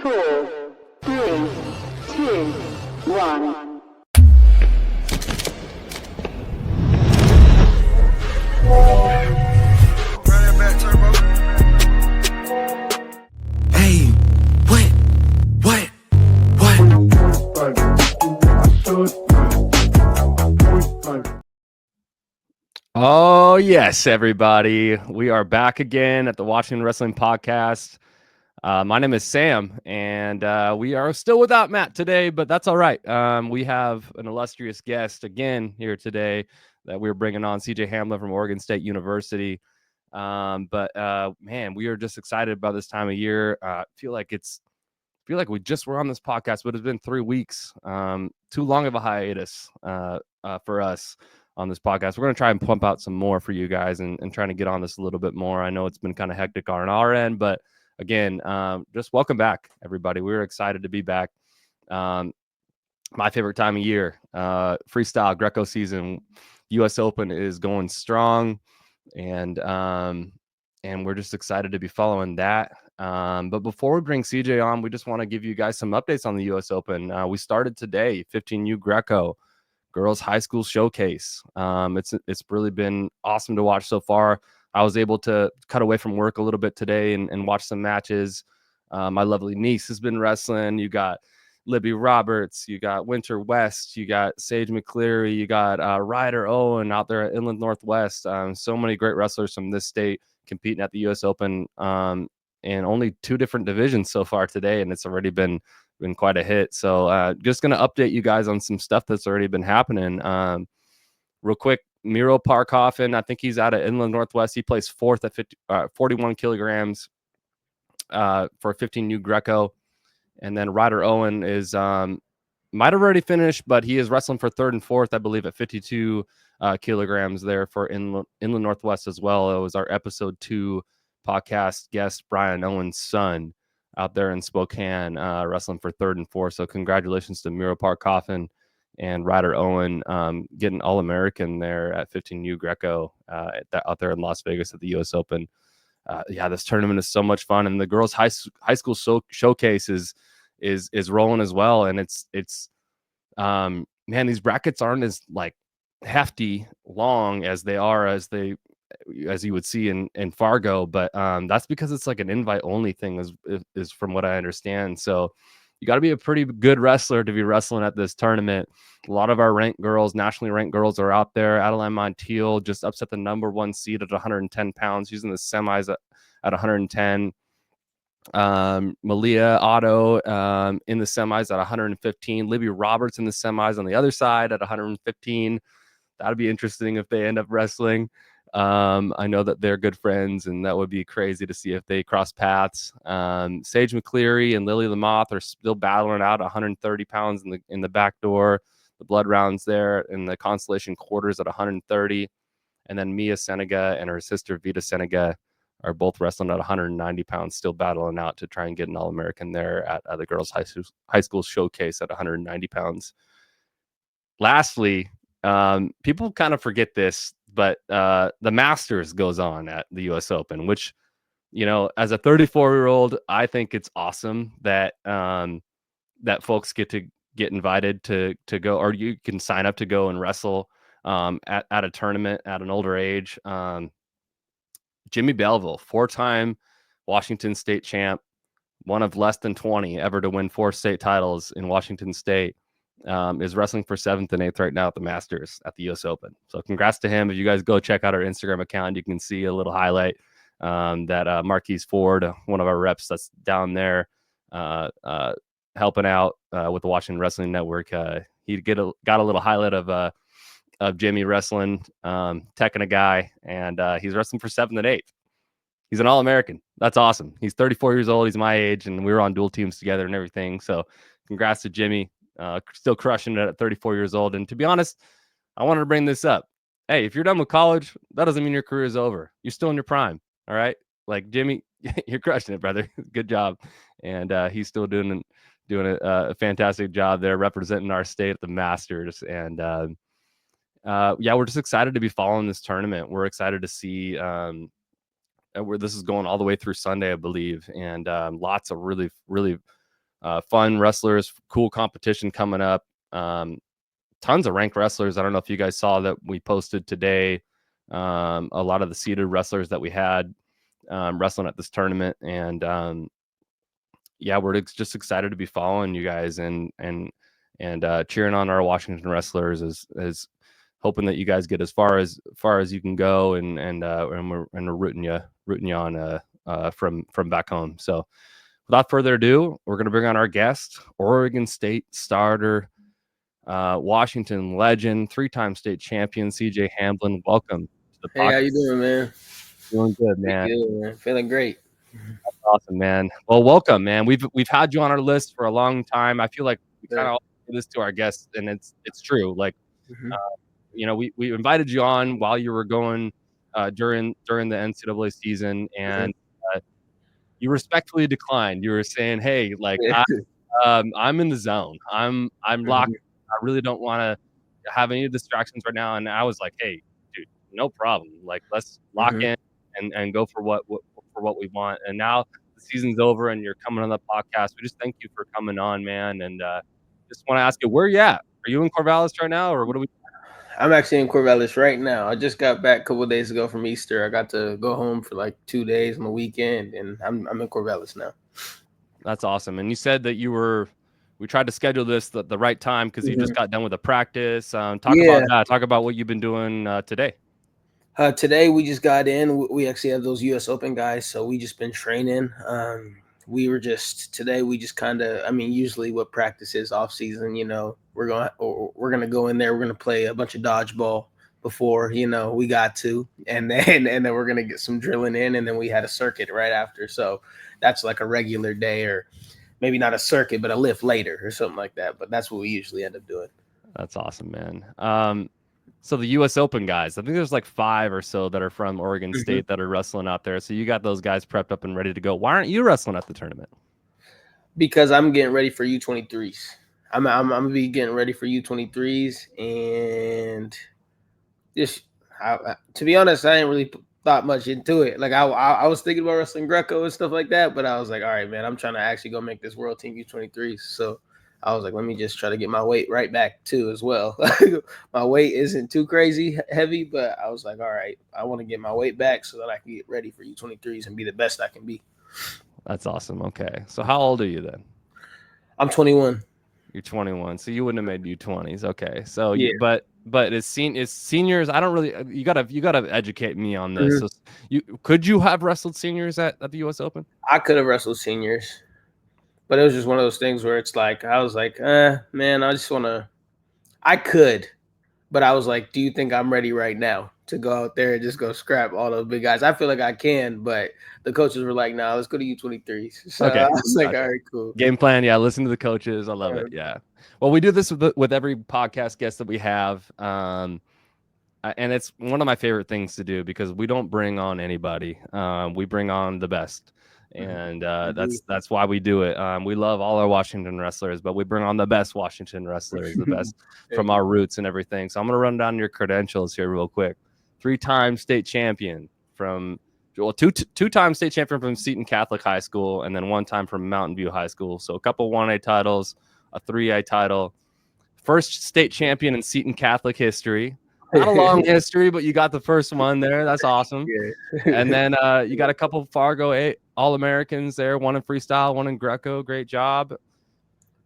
4, 3, 2, 1. Hey, what? Oh, yes, everybody. We are back again at the Washington Wrestling Podcast. My name is Sam, and we are still without Matt today, but that's all right. We have an illustrious guest again here today that we're bringing on, CJ Hamblin from Oregon State University. Man, we are just excited about this time of year. Feel like we just were on this podcast, but it's been 3 weeks. Too long of a hiatus for us on this podcast. We're going to try and pump out some more for you guys and trying to get on this a little bit more. I know it's been kind of hectic on our end, but again, just welcome back, everybody. We're excited to be back. My favorite time of year, freestyle Greco season, U.S. Open is going strong, and we're just excited to be following that. But before we bring CJ on, we just want to give you guys some updates on the U.S. Open. We started today, 15U Greco Girls High School Showcase. It's really been awesome to watch so far. I was able to cut away from work a little bit today and watch some matches. My lovely niece has been wrestling. You got Libby Roberts, you got Winter West, you got Sage McCleary, you got Ryder Owen out there at Inland Northwest. So many great wrestlers from this state competing at the U.S. Open in only 2 different divisions so far today, and it's already been quite a hit. So just going to update you guys on some stuff that's already been happening. Real quick, Miro Parkhoffen, I think he's out of Inland Northwest. He plays 4th at 41 kilograms for 15U Greco. And then Ryder Owen is might have already finished, but he is wrestling for 3rd and 4th, I believe, at 52 kilograms there for Inland Northwest as well. It was our episode 2 podcast guest, Brian Owen's son, out there in Spokane, wrestling for 3rd and 4th. So congratulations to Miro Parkhoffen and Ryder Owen getting All-American there at 15U Greco out there in Las Vegas at the U.S. Open. This tournament is so much fun, and the girls' high school showcase is rolling as well. And it's man, these brackets aren't as like hefty long as they are as you would see in Fargo, but that's because it's like an invite only thing is from what I understand. So you got to be a pretty good wrestler to be wrestling at this tournament. A lot of our nationally ranked girls are out there. Adeline Montiel just upset the number 1 seed at 110 pounds. She's in the semis at 110. Malia Otto in the semis at 115. Libby Roberts in the semis on the other side at 115. That'd be interesting if they end up wrestling. I know that they're good friends, and that would be crazy to see if they cross paths. Sage McCleary and Lily Lamoth are still battling out 130 pounds in the back door. The blood rounds there in the consolation quarters at 130. And then Mia Senega and her sister Vita Senega are both wrestling at 190 pounds, still battling out to try and get an All-American there at the girls' high school showcase at 190 pounds. Lastly, people kind of forget this, but the Masters goes on at the U.S. Open, which, as a 34-year-old, I think it's awesome that that folks get invited to go, or you can sign up to go and wrestle at a tournament at an older age. Jimmy Belleville, 4-time Washington State champ, one of less than 20 ever to win 4 state titles in Washington State, is wrestling for 7th and 8th right now at the Masters at the U.S. Open. So congrats to him. If you guys go check out our Instagram account, you can see a little highlight that Marquise Ford, one of our reps that's down there helping out with the Washington Wrestling Network. He got a little highlight of Jimmy wrestling, teching a guy, and he's wrestling for 7th and 8th. He's an All-American. That's awesome. He's 34 years old. He's my age, and we were on dual teams together and everything. So congrats to Jimmy. Still crushing it at 34 years old. And to be honest, I wanted to bring this up. Hey, if you're done with college, that doesn't mean your career is over. You're still in your prime. All right. Like Jimmy, you're crushing it, brother. Good job. And he's still doing a fantastic job there representing our state at the Masters. And we're just excited to be following this tournament. We're excited to see where this is going all the way through Sunday, I believe. And lots of really, really fun wrestlers, cool competition coming up. Tons of ranked wrestlers. I don't know if you guys saw that we posted today. A lot of the seeded wrestlers that we had wrestling at this tournament, and yeah, we're just excited to be following you guys and cheering on our Washington wrestlers, as hoping that you guys get as far as you can go, and we're rooting you on from back home. So without further ado, we're going to bring on our guest, Oregon State starter, Washington legend, 3-time state champion, CJ Hamblin. Welcome to the Hey, podcast. how you doing, man? Doing good, man. Good, man. Feeling great. That's awesome, man. Well, welcome, man. We've had you on our list for a long time. I feel like we kind of do this to our guests, and it's true. Like, we invited you on while you were going during the NCAA season, and you respectfully declined. You were saying, "Hey, like, I'm in the zone. I'm locked. I really don't want to have any distractions right now." And I was like, "Hey, dude, no problem. Like, let's lock in and go for what we want." And now the season's over, and you're coming on the podcast. We just thank you for coming on, man. And just want to ask you, where you at? Are you in Corvallis right now, or what are we? I'm actually in Corvallis right now. I just got back a couple of days ago from Easter. I got to go home for like 2 days on the weekend, and I'm in Corvallis now. That's awesome. And you said that we tried to schedule this the right time because you just got done with a practice. Talk about that. Talk about what you've been doing today. Today we just got in. We actually have those U.S. Open guys, so we just been training. We just kind of, I mean, usually what practice is off season, we're gonna go in there, we're gonna play a bunch of dodgeball before, we got to, and then we're gonna get some drilling in, and then we had a circuit right after. So that's like a regular day, or maybe not a circuit, but a lift later or something like that. But that's what we usually end up doing. That's awesome, man. So the U.S. Open guys, I think there's like 5 or so that are from Oregon State that are wrestling out there. So you got those guys prepped up and ready to go. Why aren't you wrestling at the tournament? Because I'm getting ready for U23s. I'm gonna be getting ready for U23s, and just to be honest, I ain't really thought much into it. Like I was thinking about wrestling Greco and stuff like that, but I was like, all right, man, I'm trying to actually go make this world team U23s. So I was like, let me just try to get my weight right back too as well. My weight isn't too crazy heavy, but I was like, all right, I want to get my weight back so that I can get ready for U23s and be the best I can be. That's awesome. Okay. So how old are you then? I'm 21. You're 21. So you wouldn't have made U20s. Okay. So but as seniors, I don't really, you gotta educate me on this. So could you have wrestled seniors at the US Open? I could have wrestled seniors, but it was just one of those things where it's like, I was like, man, I could, but I was like, do you think I'm ready right now to go out there and just go scrap all those big guys? I feel like I can, but the coaches were like, nah, let's go to U23s. So okay. I was like, all right, cool. Game plan. Yeah. Listen to the coaches. I love it. Yeah. Well, we do this with every podcast guest that we have. And it's one of my favorite things to do because we don't bring on anybody. We bring on the best. And that's why we do it. We love all our Washington wrestlers, but we bring on the best Washington wrestlers, the best from our roots and everything. So I'm going to run down your credentials here real quick. 3-time state champion from two-time state champion from Seton Catholic High School, and then 1 time from Mountain View High School. So a couple 1A titles, a 3A title. First state champion in Seton Catholic history. Not a long history, but you got the first one there. That's awesome. And then you got a couple Fargo All-Americans there, 1 in freestyle, 1 in Greco. Great job.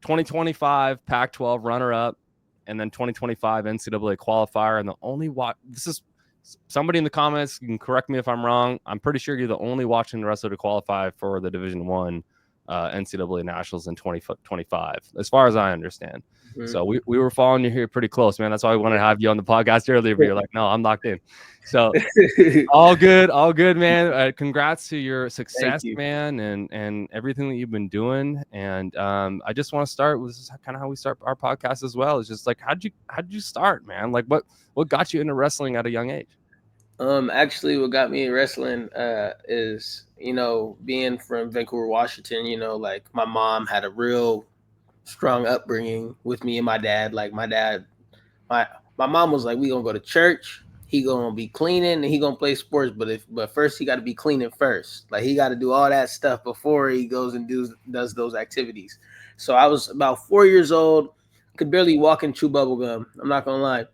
2025 Pac-12 runner-up, and then 2025 NCAA qualifier. And the only this is somebody in the comments, you can correct me if I'm wrong. I'm pretty sure you're the only Washington wrestler to qualify for the Division I NCAA Nationals in 2025, as far as I understand. So we were following you here pretty close, man. That's why we wanted to have you on the podcast earlier, but you're like, no, I'm locked in. So all good, man. Congrats to your success, man, and everything that you've been doing. And I just want to start with, this is kind of how we start our podcast as well. It's just like, how'd you start, man? Like what got you into wrestling at a young age? Actually, what got me in wrestling is, being from Vancouver, Washington, like my mom had a real strong upbringing with me and my dad. Like my mom was like, we gonna go to church, he gonna be cleaning and he gonna play sports, but first he got to be cleaning first. Like he got to do all that stuff before he goes and does those activities. So I was about 4 years old, could barely walk and chew bubble gum. I'm not gonna lie.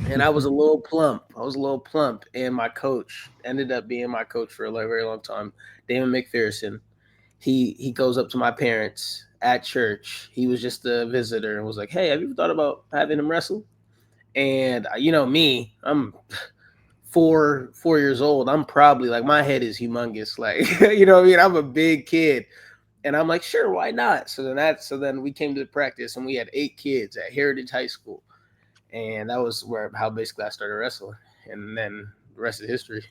And I was a little plump. And my coach ended up being my coach for a very long time, Damon McPherson. He goes up to my parents at church. He was just a visitor and was like, "Hey, have you ever thought about having him wrestle?" And you know me, I'm 4 years old. I'm probably like my head is humongous. Like you know what I mean? I'm a big kid. And I'm like, sure, why not? So then we came to the practice and we had 8 kids at Heritage High School. And that was how basically I started wrestling. And then the rest of history.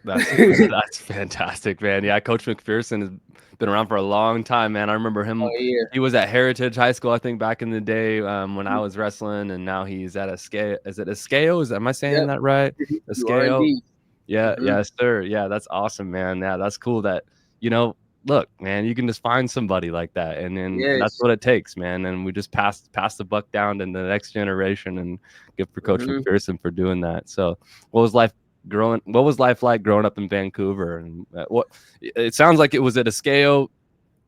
That's fantastic, man. Yeah, Coach McPherson has been around for a long time, man. I remember him. Oh yeah. He was at Heritage High School, I think, back in the day when I was wrestling, and now he's at Escao. Is it Escao? Am I saying that right? You are Escao. indeed. Yeah, yes, sir. Yeah, that's awesome, man. Yeah, that's cool that, look, man, you can just find somebody like that, and then that's Yes. what it takes, man. And we just pass the buck down to the next generation, and good for Coach McPherson for doing that. So, what was life like growing up in Vancouver? And what it sounds like it was at Escao,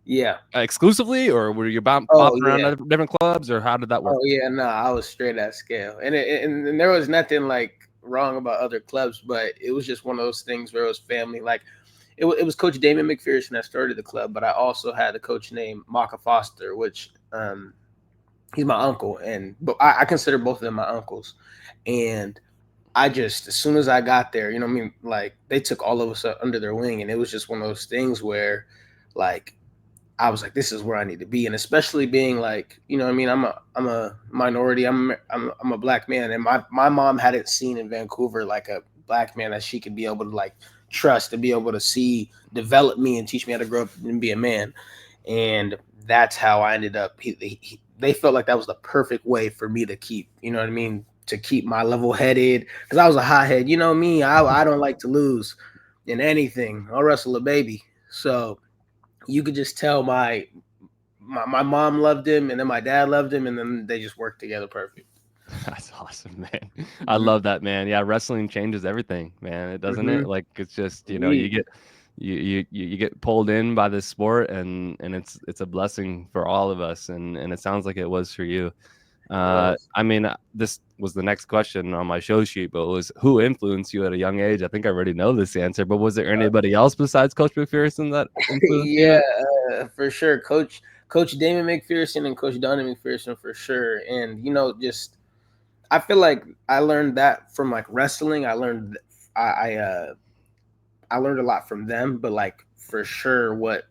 Yeah. exclusively, or were you bopping around other different clubs, or how did that work? Oh yeah, no, I was straight at scale, and there was nothing like wrong about other clubs, but it was just one of those things where it was family. Like it was Coach Damon McPherson that started the club, but I also had a coach named Maka Foster, which he's my uncle, but I consider both of them my uncles, and I just as soon as I got there, you know what I mean, like they took all of us under their wing, and it was just one of those things where, like. I was like, this is where I need to be, and especially being like, you know what I mean, I'm a minority, I'm a black man, and my mom hadn't seen in Vancouver like a black man that she could be able to like trust and be able to see develop me and teach me how to grow up and be a man, and that's how I ended up. They felt like that was the perfect way for me to keep, you know what I mean, to keep my level headed because I was a hothead, you know me, I don't like to lose in anything. I'll wrestle a baby, so. You could just tell my mom loved him, and then my dad loved him, and then they just worked together perfect. That's awesome, man. I love that, man. Yeah, wrestling changes everything, man. It doesn't it? Like it's just, you get you get pulled in by this sport, and it's a blessing for all of us, and it sounds like it was for you. I mean, this was the next question on my show sheet, but it was who influenced you at a young age? I think I already know this answer, but was there anybody else besides Coach McPherson that influenced you? Yeah, for sure. Coach Damon McPherson and Coach Donnie McPherson for sure. And just I feel like I learned that from like wrestling. I learned I learned a lot from them, but like for sure what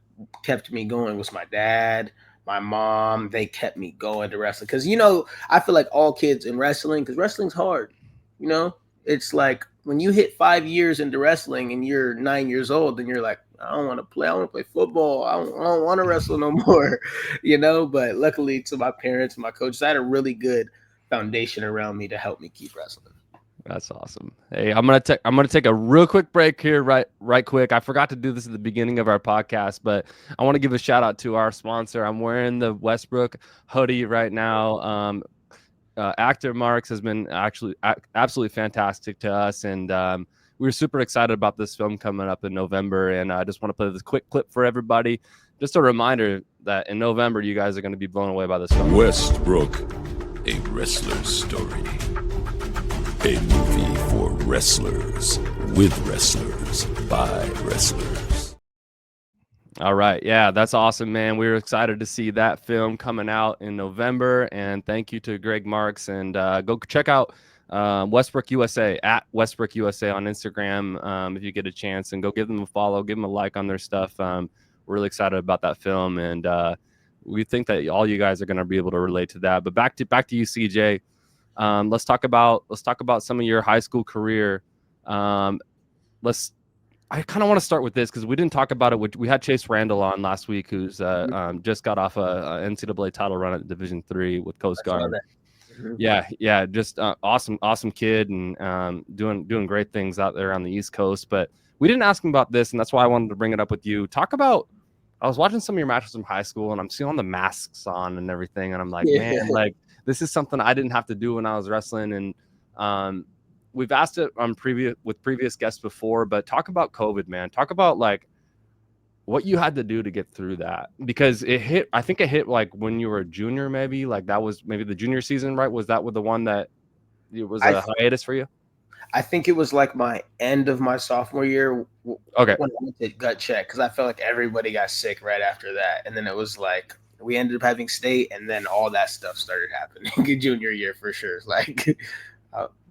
kept me going was my dad, my mom. They kept me going to wrestling because I feel like all kids in wrestling, because wrestling's hard. It's like when you hit 5 years into wrestling and you're 9 years old, and you're like, I don't want to play. I want to play football. I don't want to wrestle no more, But luckily, to my parents and my coaches, I had a really good foundation around me to help me keep wrestling. That's awesome. Hey, I'm gonna take a real quick break here, right quick. I forgot to do this at the beginning of our podcast, but I want to give a shout out to our sponsor. I'm wearing the Westbrook hoodie right now. Actor Marks has been actually absolutely fantastic to us, and we were super excited about this film coming up in November. And I just want to play this quick clip for everybody. Just a reminder that in November, you guys are going to be blown away by this film. Westbrook, a wrestler's story. A movie for wrestlers, with wrestlers, by wrestlers. All right. Yeah, that's awesome, man. We were excited to see that film coming out in November. And thank you to Greg Marks. And go check out Westbrook USA, at Westbrook USA on Instagram if you get a chance. And go give them a follow, give them a like on their stuff. We're really excited about that film. And we think that all you guys are going to be able to relate to that. But back to you, CJ. Let's talk about some of your high school career. I kind of want to start with this because we didn't talk about it. We had Chase Randall on last week, who's just got off a NCAA title run at Division III with Coast Guard. Yeah, just awesome kid, and doing great things out there on the East Coast. But we didn't ask him about this, and that's why I wanted to bring it up with you. Talk about. I was watching some of your matches from high school, and I'm seeing all the masks on and everything, and I'm like, man, like. This is something I didn't have to do when I was wrestling. And, we've asked it on previous guests before, but talk about COVID, man. Talk about like what you had to do to get through that, because I think it hit like when you were a junior, maybe like that was maybe the junior season, right? Was that with the one that it was a hiatus for you? I think it was like my end of my sophomore year. Okay. When I went to gut check, because I felt like everybody got sick right after that. And then it was like we ended up having state, and then all that stuff started happening in junior year for sure. Like,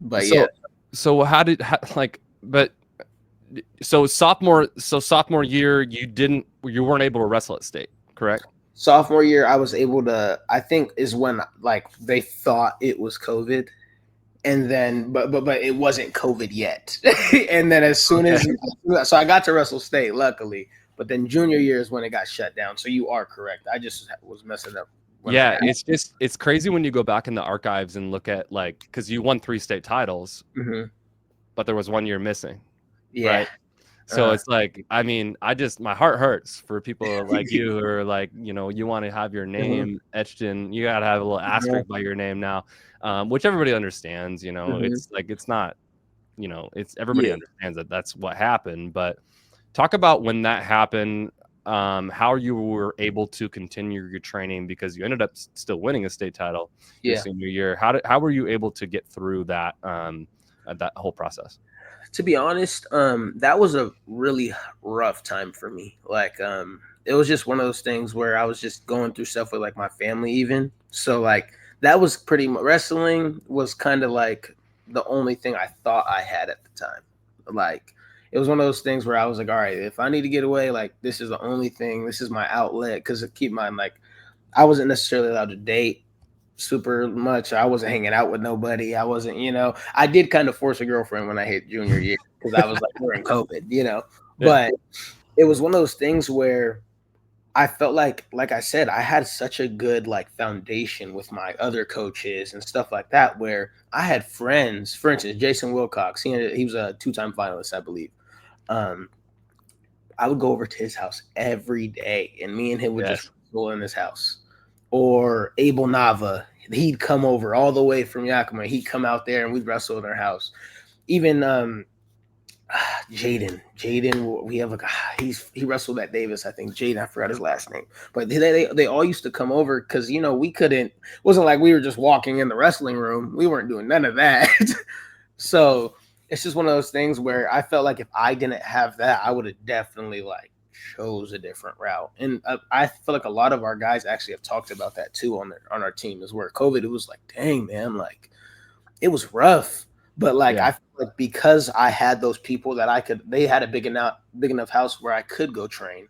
but yeah. So so sophomore year, you weren't able to wrestle at state, correct? Sophomore year, I was able to, I think is when like they thought it was COVID. And then, but it wasn't COVID yet. And then as soon as, so I got to wrestle state, luckily. But then junior year is when it got shut down. So you are correct. I just was messing up. Yeah, it's crazy when you go back in the archives and look at like, because you won 3 state titles, but there was 1 year missing. Yeah. Right? So it's like, I mean, my heart hurts for people like you who are like, you know, you want to have your name etched in, you got to have a little asterisk by your name now, which everybody understands, you know, it's like, it's not, you know, it's everybody understands that that's what happened. But talk about when that happened, how you were able to continue your training, because you ended up still winning a state title your senior year. How were you able to get through that, that whole process? To be honest, that was a really rough time for me. Like, it was just one of those things where I was just going through stuff with like my family even. So like that was pretty much, wrestling was kind of like the only thing I thought I had at the time. Like, it was one of those things where I was like, all right, if I need to get away, like this is the only thing, this is my outlet. Because keep in mind, like I wasn't necessarily allowed to date super much. I wasn't hanging out with nobody. I wasn't, you know, I did kind of force a girlfriend when I hit junior year because I was like, we're in COVID, you know, but it was one of those things where I felt like I said, I had such a good like foundation with my other coaches and stuff like that, where I had friends, for instance, Jason Wilcox, he was a 2-time finalist, I believe. I would go over to his house every day and me and him would just go in his house. Or Abel Nava, he'd come over all the way from Yakima. He'd come out there and we'd wrestle in our house. Even Jaden, we have a guy, he wrestled at Davis, I think. Jaden, I forgot his last name. But they all used to come over because, you know, it wasn't like we were just walking in the wrestling room. We weren't doing none of that. So it's just one of those things where I felt like if I didn't have that, I would have definitely like chose a different route. And I feel like a lot of our guys actually have talked about that too on our team, is where COVID, it was like, dang man, like it was rough, but like I feel like because I had those people that they had a big enough house where I could go train,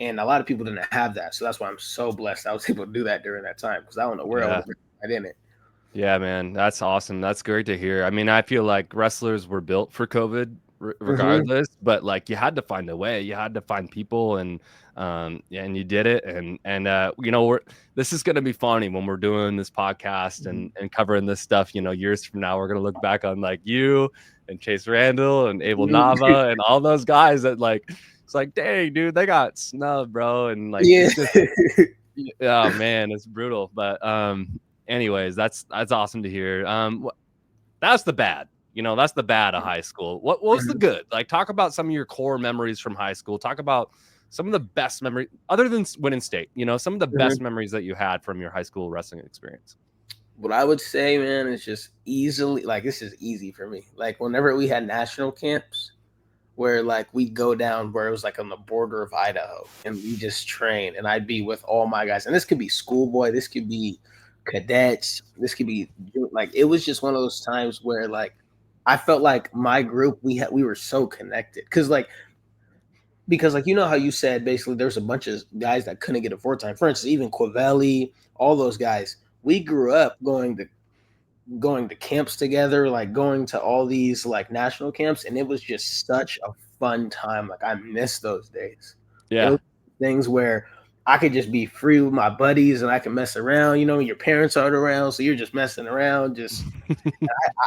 and a lot of people didn't have that. So that's why I'm so blessed I was able to do that during that time, because I don't know where I didn't. Yeah, man, that's awesome. That's great to hear. I mean, I feel like wrestlers were built for COVID regardless, but like you had to find a way, you had to find people, and you did it. And you know, this is going to be funny when we're doing this podcast and covering this stuff, you know, years from now, we're going to look back on like you and Chase Randall and Abel Nava and all those guys that like, it's like, dang dude, they got snubbed, bro. And like, oh man, it's brutal. But anyways, that's awesome to hear. That's the bad. You know, that's the bad of high school. What was the good? Like, talk about some of your core memories from high school. Talk about some of the best memories, other than winning state, you know, some of the best memories that you had from your high school wrestling experience. What I would say, man, is just easily, like, this is easy for me. Like, whenever we had national camps where, like, we'd go down where it was, like, on the border of Idaho, and we just train, and I'd be with all my guys. And this could be schoolboy, this could be cadets, this could be, like, it was just one of those times where, like, I felt like my group, we were so connected. Because you know how you said basically there's a bunch of guys that couldn't get a 4-time. For instance, even Quavelli, all those guys. We grew up going to camps together, like going to all these like national camps, and it was just such a fun time. Like I miss those days. Yeah. It was things where I could just be free with my buddies and I can mess around, you know, your parents aren't around. So you're just messing around. Just,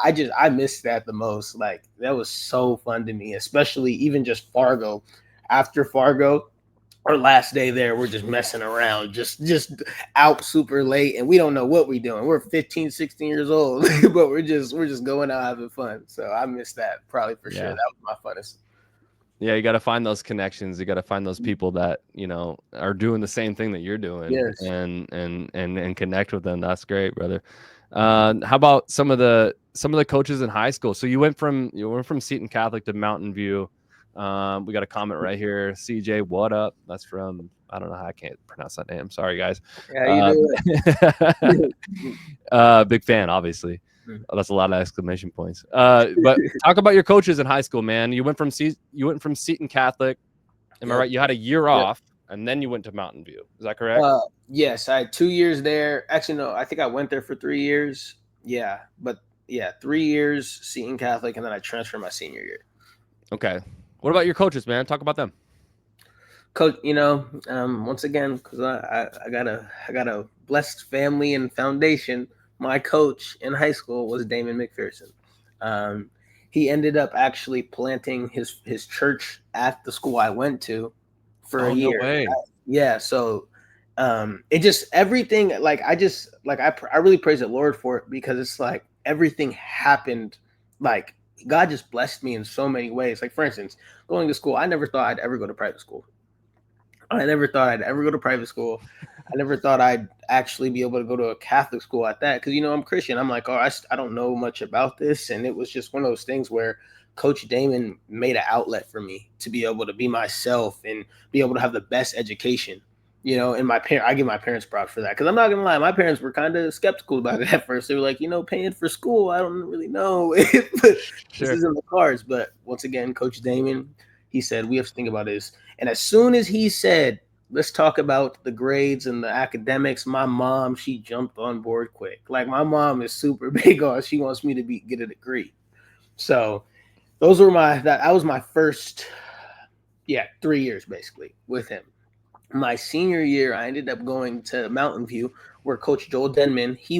I miss that the most. Like that was so fun to me, especially even just Fargo. After Fargo, our last day there, we're just messing around, just out super late, and we don't know what we're doing. We're 15, 16 years old, but we're just going out having fun. So I miss that probably for sure. That was my funnest. Yeah, you got to find those connections. You got to find those people that, you know, are doing the same thing that you're doing, Yes. and connect with them. That's great, brother. How about some of the coaches in high school? So you went from Seton Catholic to Mountain View. We got a comment right here. CJ, what up? That's from, I don't know how, I can't pronounce that name. Sorry, guys. Yeah, you do Big fan, obviously. Oh, that's a lot of exclamation points. But talk about your coaches in high school, man. You went from Seton Catholic. Am I right? You had a year off, and then you went to Mountain View. Is that correct? Yes, I had 2 years there. Actually, no, I think I went there for 3 years. Yeah, but yeah, 3 years Seton Catholic, and then I transferred my senior year. Okay. What about your coaches, man? Talk about them. Coach, you know, once again, because I got a blessed family and foundation. My coach in high school was Damon McPherson. He ended up actually planting his church at the school I went to for a year. No way. Yeah, so it just everything I really praise the Lord for it, because it's like everything happened, like God just blessed me in so many ways. Like, for instance, going to school, I never thought I'd ever go to private school. I never thought I'd ever go to private school. I never thought I'd actually be able to go to a Catholic school at that, because, you know, I'm Christian. I'm like, oh, I don't know much about this. And it was just one of those things where Coach Damon made an outlet for me to be able to be myself and be able to have the best education, you know. And I give my parents props for that, because I'm not going to lie, my parents were kind of skeptical about it at first. They were like, you know, paying for school, I don't really know if this is in the cards. But once again, Coach Damon, he said, we have to think about this. And as soon as he said, let's talk about the grades and the academics, my mom, she jumped on board quick. Like, my mom is super big on, she wants me to get a degree. So those were that was my first 3 years basically with him. My senior year, I ended up going to Mountain View, where Coach Joel Denman, he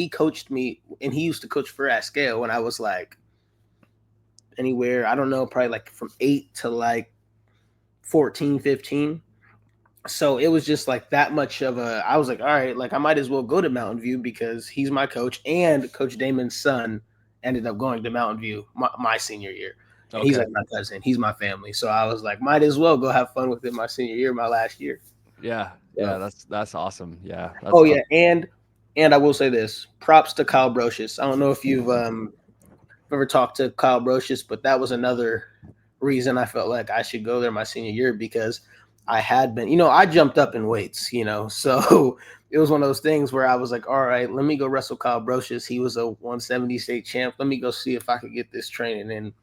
coached me, and he used to coach for Ascale when I was like anywhere, I don't know, probably like from 8 to like 14, 15. So it was just like that much of I was like, all right, like I might as well go to Mountain View, because he's my coach, and Coach Damon's son ended up going to Mountain View my senior year. And he's like my cousin. He's my family. So I was like, might as well go have fun with him my senior year, my last year. Yeah. That's awesome. Yeah. Yeah. And I will say this, props to Kyle Brocious. I don't know if you've ever talked to Kyle Brocious, but that was another reason I felt like I should go there my senior year, because I had been, you know, I jumped up in weights, you know, so it was one of those things where I was like, all right, let me go wrestle Kyle Brocious. He was a 170 state champ. Let me go see if I could get this training. And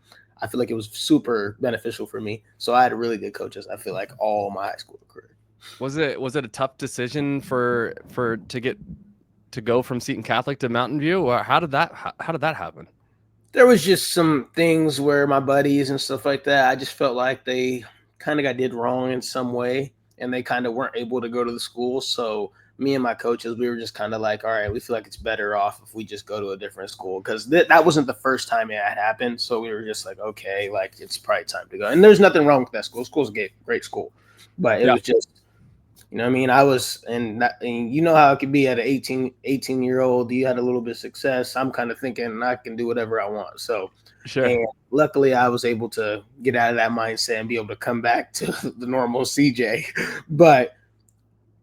I feel like it was super beneficial for me. So I had really good coaches, I feel like, all my high school career. Was it a tough decision to go from Seton Catholic to Mountain View, or how did that happen? There was just some things where my buddies and stuff like that, I just felt like they kind of got did wrong in some way, and they kind of weren't able to go to the school. So me and my coaches, we were just kind of like, all right, we feel like it's better off if we just go to a different school, because that wasn't the first time it had happened. So we were just like, okay, like it's probably time to go. And there's nothing wrong with that school. School's a great school, but it was just, you know what I mean? I was, and you know how it could be at an 18-year-old, you had a little bit of success. I'm kind of thinking I can do whatever I want. So sure. And luckily I was able to get out of that mindset and be able to come back to the normal CJ. But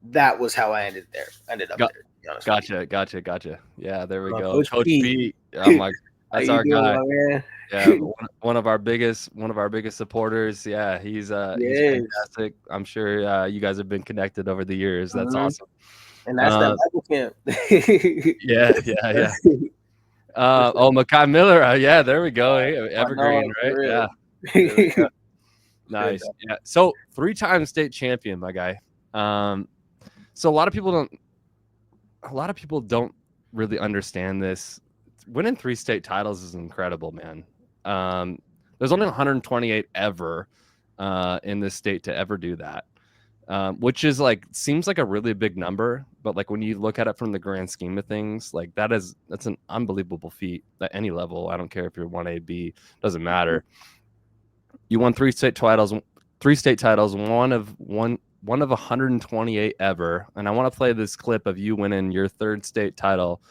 that was how I ended up there. To be honest. Gotcha. Yeah, there we go. Coach Pete. I'm like, that's our guy. Man? Yeah, one of our biggest supporters. Yeah, he's fantastic. I'm sure you guys have been connected over the years. That's awesome. And that's that Bible camp. Yeah. Makai Miller. Yeah, there we go. Hey, evergreen, right? Yeah. Nice. Yeah. So 3-time state champion, my guy. So a lot of people don't really understand this. Winning 3 state titles is incredible, man. There's only 128 ever in this state to ever do that, which is seems like a really big number, but like when you look at it from the grand scheme of things, like that's an unbelievable feat at any level. I don't care if you're 1A, B, doesn't matter. You won 3 state titles, 3 state titles, one of 128 ever. And I want to play this clip of you winning your 3rd state title.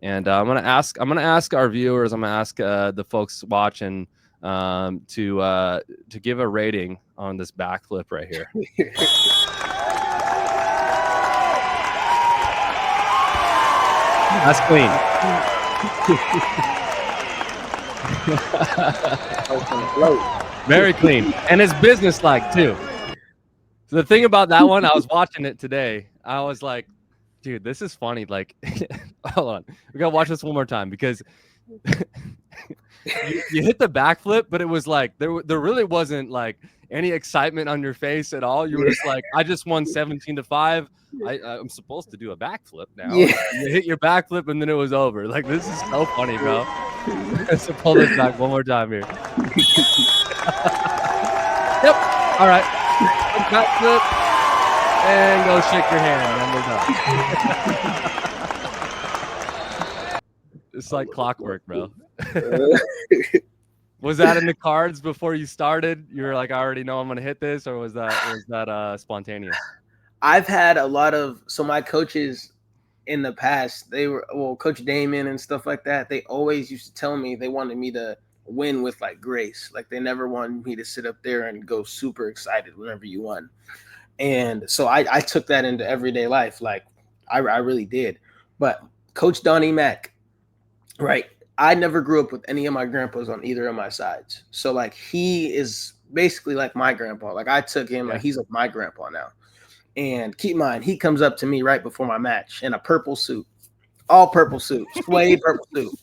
And I'm gonna ask our viewers, I'm gonna ask the folks watching to give a rating on this backflip right here. That's clean. Very clean, and it's business-like too. So the thing about that one, I was watching it today. I was like, dude, this is funny. Like, hold on, we gotta watch this one more time because you hit the backflip, but it was like there really wasn't like any excitement on your face at all. You were just like, I just won 17-5. I'm supposed to do a backflip now. Yeah. You hit your backflip and then it was over. Like, this is so funny, bro. Let's pull this back one more time here. Yep. All right. Backflip and go shake your hand, and we're done. It's like clockwork, bro. Was that in the cards before you started? You were like, I already know I'm gonna hit this, or was that spontaneous? I've had a lot of my coaches in the past, they were Coach Damon and stuff like that. They always used to tell me they wanted me to win with like grace. Like they never wanted me to sit up there and go super excited whenever you won. And so I took that into everyday life. Like I really did. But Coach Donnie Mack, right? I never grew up with any of my grandpas on either of my sides. So like he is basically like my grandpa. Like I took him, like he's like my grandpa now. And keep in mind, he comes up to me right before my match in a purple suit, all purple suit, suede purple suit.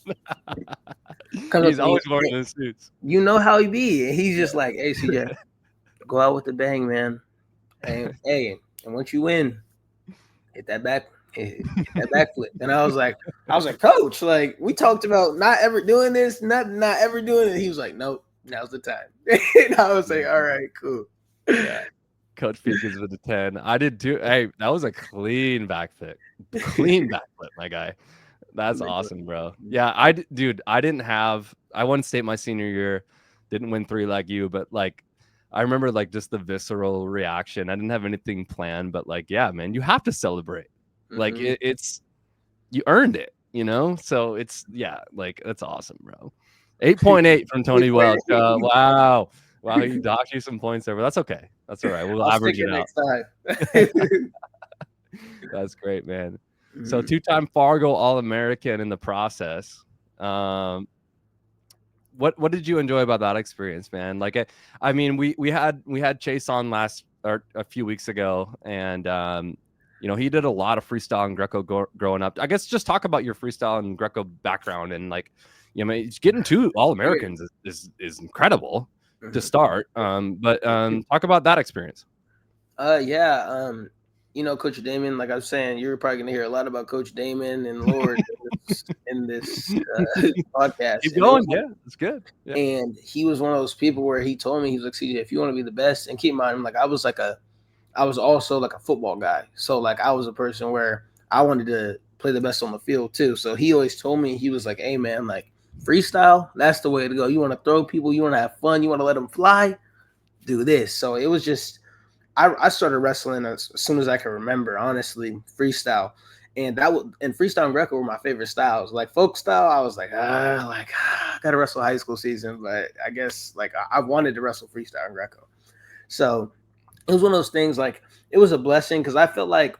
He's always wearing those suits. You know how he be. And he's just like, hey, CJ, go out with the bang, man. And once you win, hit that backflip. And I was like, Coach, like we talked about not ever doing this, not ever doing it. He was like, nope, now's the time. And I was like, all right, cool. Yeah. Coach Peak is with the 10. I did too. Hey, that was a clean backflip. Clean backflip, my guy. That's awesome, bro. Yeah, I won state my senior year. Didn't win 3 like you, but like I remember like just the visceral reaction. I didn't have anything planned, but like, yeah, man, you have to celebrate. Mm-hmm. Like it's you earned it, you know? So it's like that's awesome, bro. 8.8 from Tony Welch. Wow. Wow, he docked you some points there, but that's okay. That's all right. We'll average it out. Next time. That's great, man. Mm-hmm. So 2-time Fargo All-American in the process. What did you enjoy about that experience, man? Like, I mean, we had Chase on a few weeks ago, and you know, he did a lot of freestyle and Greco growing up. I guess just talk about your freestyle and Greco background, and like, you know, getting 2 All-Americans is incredible to start. But talk about that experience. You know, Coach Damon, like I was saying, you're probably going to hear a lot about Coach Damon and Lord in this podcast. Keep going. Yeah, it's good. Yeah. And he was one of those people where he told me, he was like, CJ, if you want to be the best, and keep in mind, like I was also like a football guy. So like I was a person where I wanted to play the best on the field too. So he always told me, he was like, hey man, like freestyle, that's the way to go. You want to throw people, you want to have fun, you want to let them fly, do this. So it was just, I started wrestling as soon as I can remember, honestly, freestyle. And freestyle and Greco were my favorite styles. Like folk style, I was like, I gotta wrestle high school season, but I guess like I wanted to wrestle freestyle and Greco. So it was one of those things, like it was a blessing because I felt like,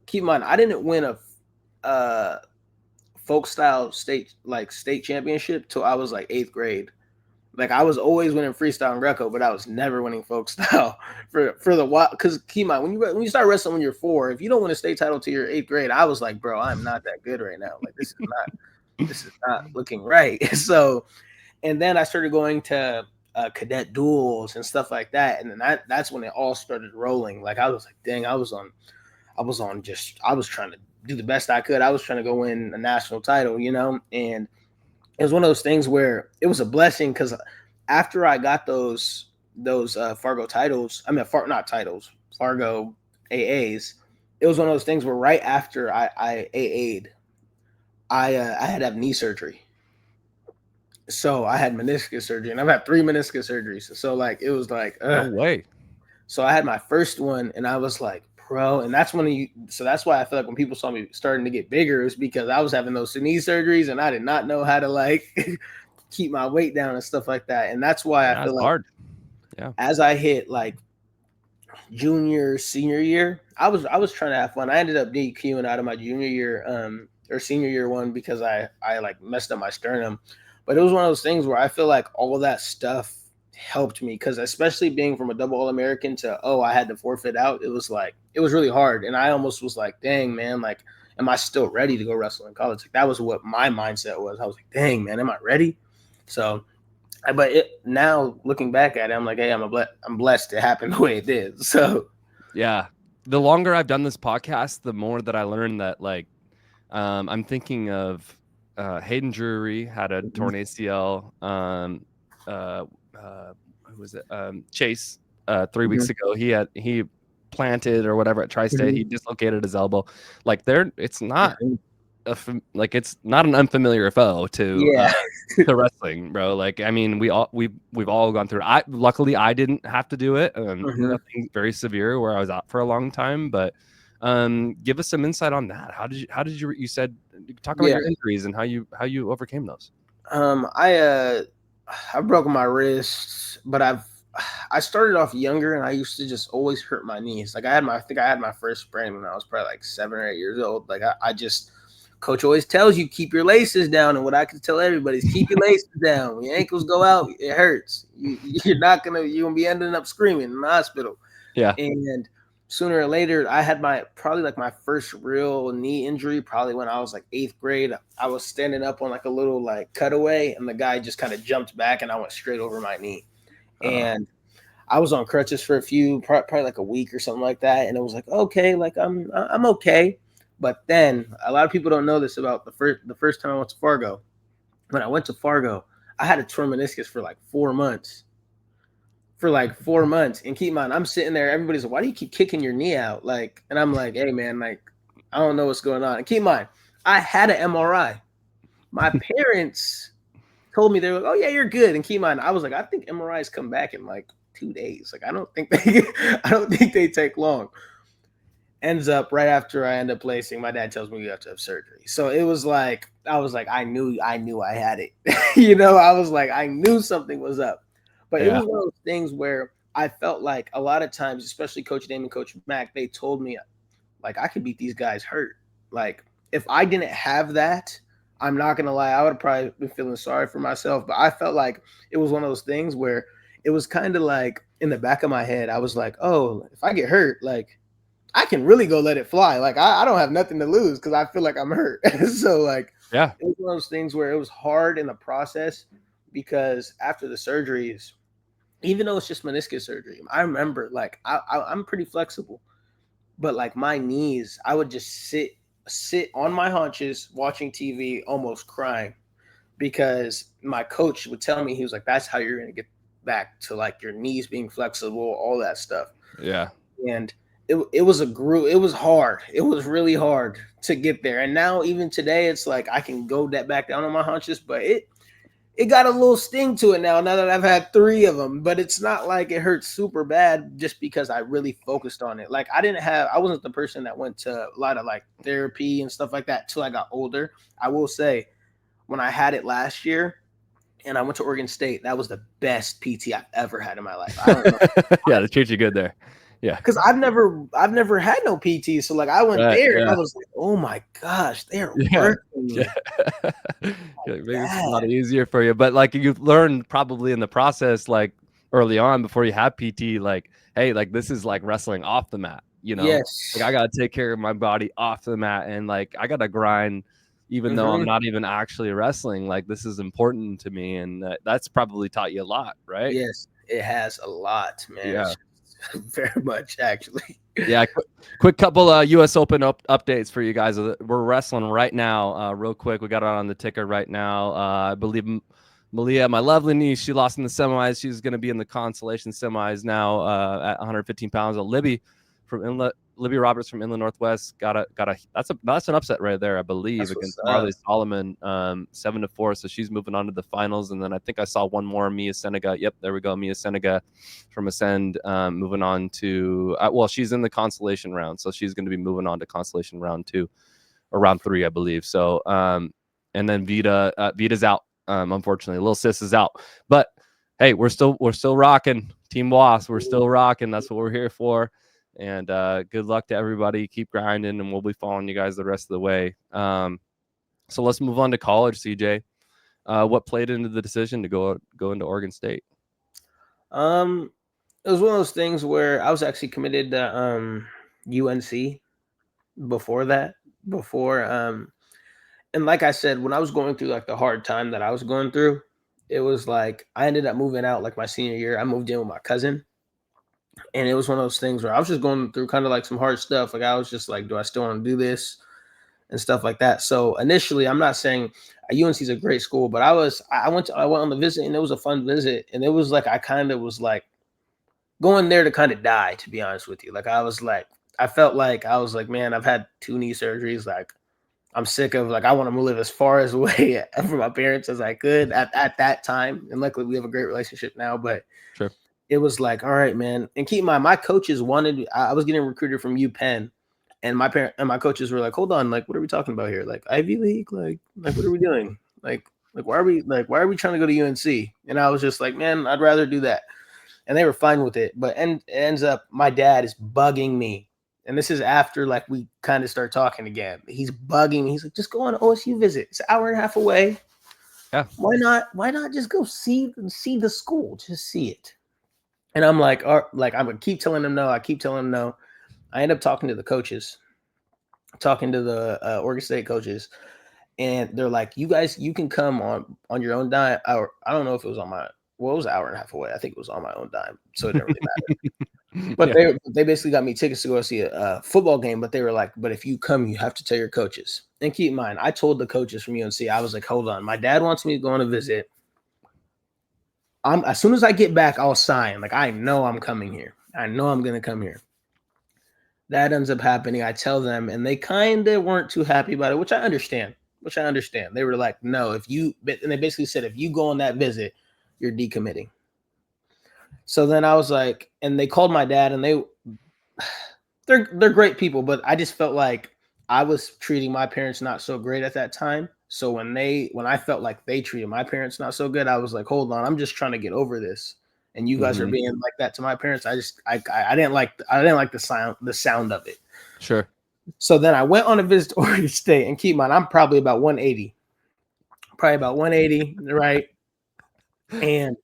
keep in mind, I didn't win a folk style state championship till I was like 8th grade. Like I was always winning freestyle and Greco, but I was never winning folk style for the while. Because keep in mind, when you start wrestling when you're 4, if you don't win a state title till your 8th grade, I was like, bro, I'm not that good right now. Like this is not looking right. So, and then I started going to cadet duels and stuff like that, and then that's when it all started rolling. Like I was like, dang, I was trying to do the best I could. I was trying to go win a national title, you know, and it was one of those things where it was a blessing because after I got those Fargo titles, Fargo AAs, it was one of those things where right after I AA'd, I had to have knee surgery. So I had meniscus surgery, and I've had 3 meniscus surgeries. So like it was like, no way. So I had my first one, and I was like, bro, and that's so that's why I feel like when people saw me starting to get bigger, it was because I was having those knee surgeries, and I did not know how to like keep my weight down and stuff like that. And that's why I feel it's like hard. Yeah. as I hit like junior, senior year, I was trying to have fun. I ended up DQing out of my junior year, or senior year one because I like messed up my sternum. But it was one of those things where I feel like all of that stuff helped me, because especially being from a double All-American to I had to forfeit out, it was really hard. And I almost was like, dang man, like, am I still ready to go wrestle in college? Like that was what my mindset was. I was like, dang man, am I ready? So now looking back at it, I'm like, hey, I'm blessed it happened the way it did. So yeah, the longer I've done this podcast, the more that I learned that like I'm thinking of Hayden Drury had a torn ACL. Who was it? Chase 3 weeks ago. He planted or whatever at Tri-State. He dislocated his elbow. Like it's not it's not an unfamiliar foe to to wrestling, bro. Like I mean, we've all gone through it. Luckily I didn't have to do it. Nothing very severe where I was out for a long time, but give us some insight on that. How did you said talk about your injuries and how you overcame those? I broke my wrists, but I started off younger, and I used to just always hurt my knees. Like I think I had my first sprain when I was probably like 7 or 8 years old. Like I just, coach always tells you keep your laces down, and what I can tell everybody is keep your laces down. When your ankles go out, it hurts. You're gonna be ending up screaming in the hospital. Yeah. And sooner or later, I had my first real knee injury probably when I was like 8th grade. I was standing up on like a little like cutaway, and the guy just kind of jumped back, and I went straight over my knee. And I was on crutches for probably like a week or something like that. And it was like, okay, like I'm okay. But then a lot of people don't know this about the first time I went to Fargo. When I went to Fargo, I had a torn meniscus for like 4 months. And keep in mind, I'm sitting there, everybody's like, why do you keep kicking your knee out? Like, and I'm like, hey man, like, I don't know what's going on. And keep in mind, I had an MRI. My parents told me, they were like, oh yeah, you're good. And keep in mind, I was like, I think MRIs come back in like 2 days. Like, I don't think they take long. Ends up right after I end up placing, my dad tells me we have to have surgery. So it was like, I was like, I knew I had it. I was like, I knew something was up. But it was one of those things where I felt like a lot of times, especially Coach Dame and Coach Mack, they told me like I could beat these guys hurt. Like if I didn't have that, I'm not gonna lie, I would have probably been feeling sorry for myself. But I felt like it was one of those things where it was kind of like in the back of my head, I was like, oh, if I get hurt, like I can really go let it fly. Like I don't have nothing to lose because I feel like I'm hurt. So like, it was one of those things where it was hard in the process, because after the surgeries, even though it's just meniscus surgery, I remember like I'm pretty flexible, but like my knees, I would just sit on my haunches watching TV, almost crying, because my coach would tell me, he was like, that's how you're going to get back to like your knees being flexible, all that stuff. Yeah. And it was it was hard. It was really hard to get there. And now even today, it's like I can go back down on my haunches, but it got a little sting to it now that I've had 3 of them, but it's not like it hurts super bad just because I really focused on it. Like I wasn't the person that went to a lot of like therapy and stuff like that till I got older. I will say when I had it last year and I went to Oregon State, that was the best PT I've ever had in my life. I don't know. Yeah, they treat you good there. Yeah, because I've never had no PT, so like I went there and I was like, oh my gosh, they're working. Yeah. Maybe it's a lot easier for you, but like you've learned probably in the process, like early on before you have PT, like hey, like this is like wrestling off the mat, Yes. Like I gotta take care of my body off the mat, and like I gotta grind, even though I'm not even actually wrestling. Like this is important to me, and that's probably taught you a lot, right? Yes, it has a lot, man. Yeah. Very much, actually. Yeah, quick couple U.S. Open updates for you guys. We're wrestling right now, real quick. We got it on the ticker right now. I believe Malia, my lovely niece, she lost in the semis. She's going to be in the consolation semis now at 115 pounds. Libby from Libby Roberts from Inland Northwest got a that's an upset right there, I believe, against Marley Solomon, 7-4. So she's moving on to the finals. And then I think I saw one more, Mia Senega. Yep, there we go, Mia Senega from Ascend, moving on to she's in the consolation round, so she's going to be moving on to consolation round 2 or round 3, I believe. So and then Vita's out. Unfortunately, little sis is out, but hey, we're still rocking. Team Boss, we're still rocking. That's what we're here for. And good luck to everybody. Keep grinding, and we'll be following you guys the rest of the way. So let's move on to college, CJ. What played into the decision to go into Oregon State? It was one of those things where I was actually committed to UNC before that. And like I said, when I was going through like the hard time that I was going through, it was like I ended up moving out like my senior year. I moved in with my cousin. And it was one of those things where I was just going through kind of like some hard stuff. Like I was just like, do I still want to do this and stuff like that? So initially, I'm not saying UNC is a great school, but I went on the visit, and it was a fun visit. And it was like I kind of was like going there to kind of die, to be honest with you. Like I felt like I was like, man, I've had 2 knee surgeries. Like I'm sick of I want to live as far as away from my parents as I could at that time. And luckily we have a great relationship now, but sure. It was like, all right, man. And keep in mind, my coaches I was getting recruited from UPenn, and my coaches were like, hold on, like, what are we talking about here? Like Ivy League? Like what are we doing? Like why are we trying to go to UNC? And I was just like, man, I'd rather do that. And they were fine with it. But it ends up my dad is bugging me. And this is after like we kind of start talking again. He's bugging me. He's like, just go on an OSU visit. It's an hour and a half away. Yeah. Why not just go see the school? Just see it. And I'm like, I'm gonna keep telling him no. I keep telling him no. I end up talking to the coaches, talking to the Oregon State coaches, and they're like, you guys, you can come on your own dime. I don't know if it was it was an hour and a half away. I think it was on my own dime, so it didn't really matter. But they basically got me tickets to go see a football game. But they were like, but if you come, you have to tell your coaches. And keep in mind, I told the coaches from UNC, I was like, hold on, my dad wants me to go on a visit. As soon as I get back, I'll sign. Like, I know I'm coming here. I know I'm going to come here. That ends up happening. I tell them, and they kind of weren't too happy about it, which I understand. They were like, no, and they basically said, if you go on that visit, you're decommitting. So then I was like, and they called my dad, and they're great people, but I just felt like I was treating my parents not so great at that time. So when I felt like they treated my parents not so good, I was like, hold on, I'm just trying to get over this. And you guys are being like that to my parents. I didn't like the sound of it. Sure. So then I went on a visit to Oregon State, and keep in mind, I'm probably about 180. Right? And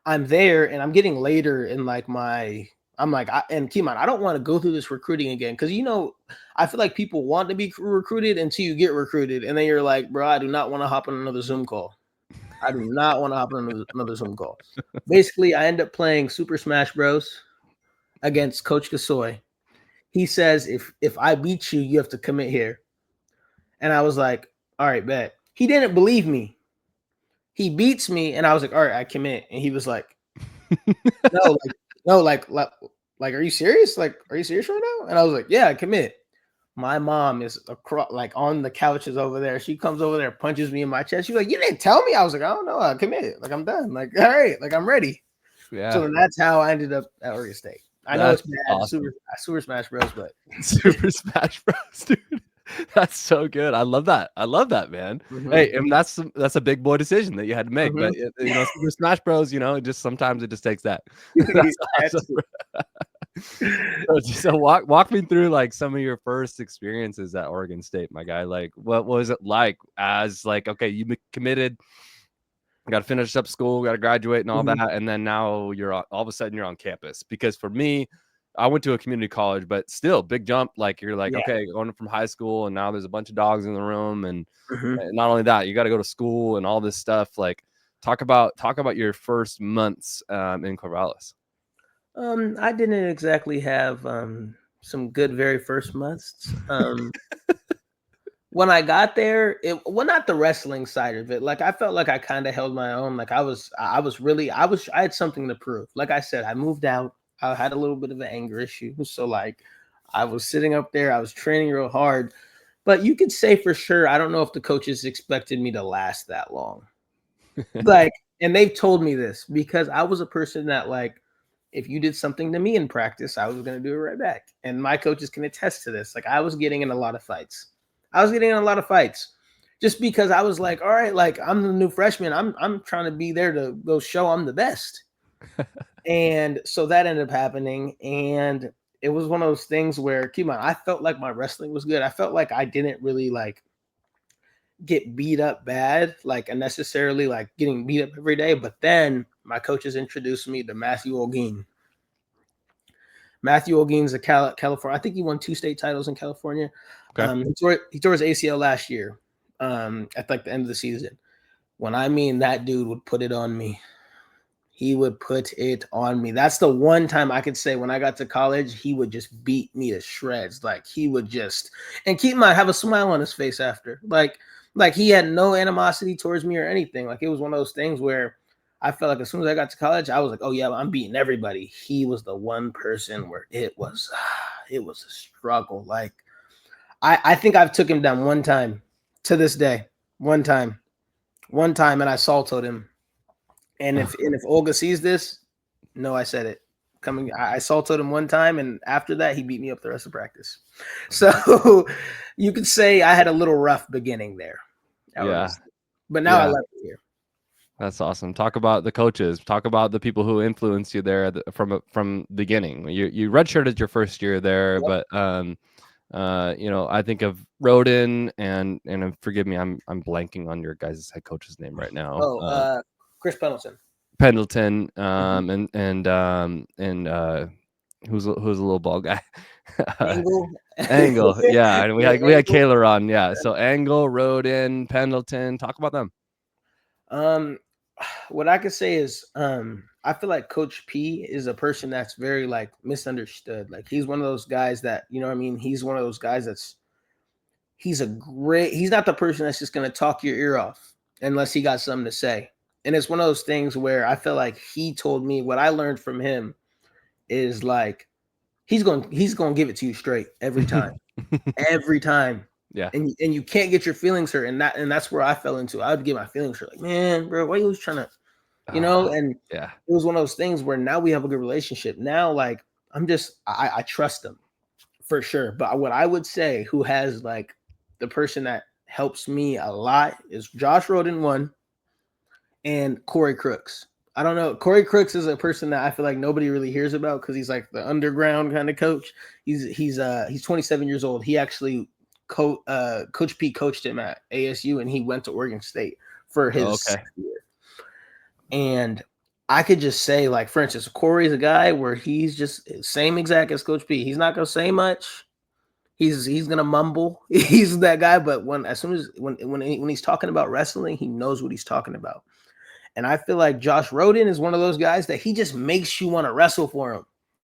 I'm there, and I'm getting later in like and keep in mind, I don't want to go through this recruiting again, because I feel like people want to be recruited until you get recruited, and then you're like, bro, I do not want to hop on another Zoom call. Basically, I end up playing Super Smash Bros. Against Coach Gasoy. He says, if I beat you, you have to commit here. And I was like, all right, bet. He didn't believe me. He beats me, and I was like, all right, I commit. And he was like, no, are you serious? Like, are you serious right now? And I was like, yeah, I commit. My mom is on the couches over there. She comes over there, punches me in my chest. She's like, you didn't tell me. I was like, I don't know. I committed. Like, I'm done. Like, all right, like, I'm ready. Yeah. So then that's how I ended up at Oregon State. I know it's bad. Awesome. Super Smash Bros. But Super Smash Bros. Dude. That's so good. I love that, man. Hey, and that's a big boy decision that you had to make. But Super Smash Bros. Just sometimes it just takes that. That's awesome. So walk me through like some of your first experiences at Oregon State, my guy. Like, what was it like as like, okay, you committed, got to finish up school, got to graduate and all that, and then now you're all of a sudden you're on campus. Because for me, I went to a community college, but still big jump. Like you're like, okay, going from high school, and now there's a bunch of dogs in the room, and not only that, you got to go to school and all this stuff. Like, talk about your first months in Corvallis. I didn't exactly have some good very first months. When I got there, not the wrestling side of it. Like, I felt like I kind of held my own. Like, I had something to prove. Like I said, I moved out. I had a little bit of an anger issue. So like, I was sitting up there. I was training real hard. But you could say for sure, I don't know if the coaches expected me to last that long. Like, and they've told me this because I was a person that, like, if you did something to me in practice, I was going to do it right back. And my coaches can attest to this. Like, I was getting in a lot of fights. Just because I was like, all right, like, I'm the new freshman. I'm trying to be there to go show I'm the best. And so that ended up happening. And it was one of those things where, keep in mind, I felt like my wrestling was good. I felt like I didn't really, like, get beat up bad, like unnecessarily, like getting beat up every day. But then my coaches introduced me to Matthew Olguin. Matthew Olguin's a California. I think he won 2 state titles in California. Okay. He tore his ACL last year at like the end of the season. When I mean that dude would put it on me. He would put it on me. That's the one time I could say when I got to college, he would just beat me to shreds. Like he would just, and keep in mind, have a smile on his face after. Like he had no animosity towards me or anything. Like it was one of those things where I felt like as soon as I got to college, I was like, oh yeah, I'm beating everybody. He was the one person where it was a struggle. Like I think I've took him down one time to this day. One time, and I saltoed him. And if Olga sees this, no, I said it. I saltoed him one time, and after that, he beat me up the rest of practice. So you could say I had a little rough beginning there. But now I love it here. That's awesome. Talk about the coaches. Talk about the people who influenced you there from beginning. You redshirted your first year there, but I think of Roden and forgive me, I'm blanking on your guys' head coach's name right now. Chris Pendleton, and who's a little bald guy? Angle, yeah. And we had Kayla on, yeah. So Angle, Roden, Pendleton. Talk about them. What I could say is, I feel like Coach P is a person that's very like misunderstood. Like he's one of those guys that, you know what I mean? He's one of those guys he's not the person that's just going to talk your ear off unless he got something to say. And it's one of those things where I feel like he told me what I learned from him is like, he's going to give it to you straight every time, every time. Yeah. And you can't get your feelings hurt. And that's where I fell into. I would get my feelings hurt. Like, man, bro, why are you always trying to, and yeah, it was one of those things where now we have a good relationship. Now, like, I trust him for sure. But what I would say who has like the person that helps me a lot is Josh Roden, one, and Corey Crooks. I don't know. Corey Crooks is a person that I feel like nobody really hears about because he's like the underground kind of coach. He's 27 years old. He actually Coach P coached him at ASU, and he went to Oregon State for his year. And I could just say, like, for instance, Corey's a guy where he's just same exact as Coach P. He's not gonna say much. He's gonna mumble. He's that guy, but when he's talking about wrestling, he knows what he's talking about. And I feel like Josh Roden is one of those guys that he just makes you want to wrestle for him.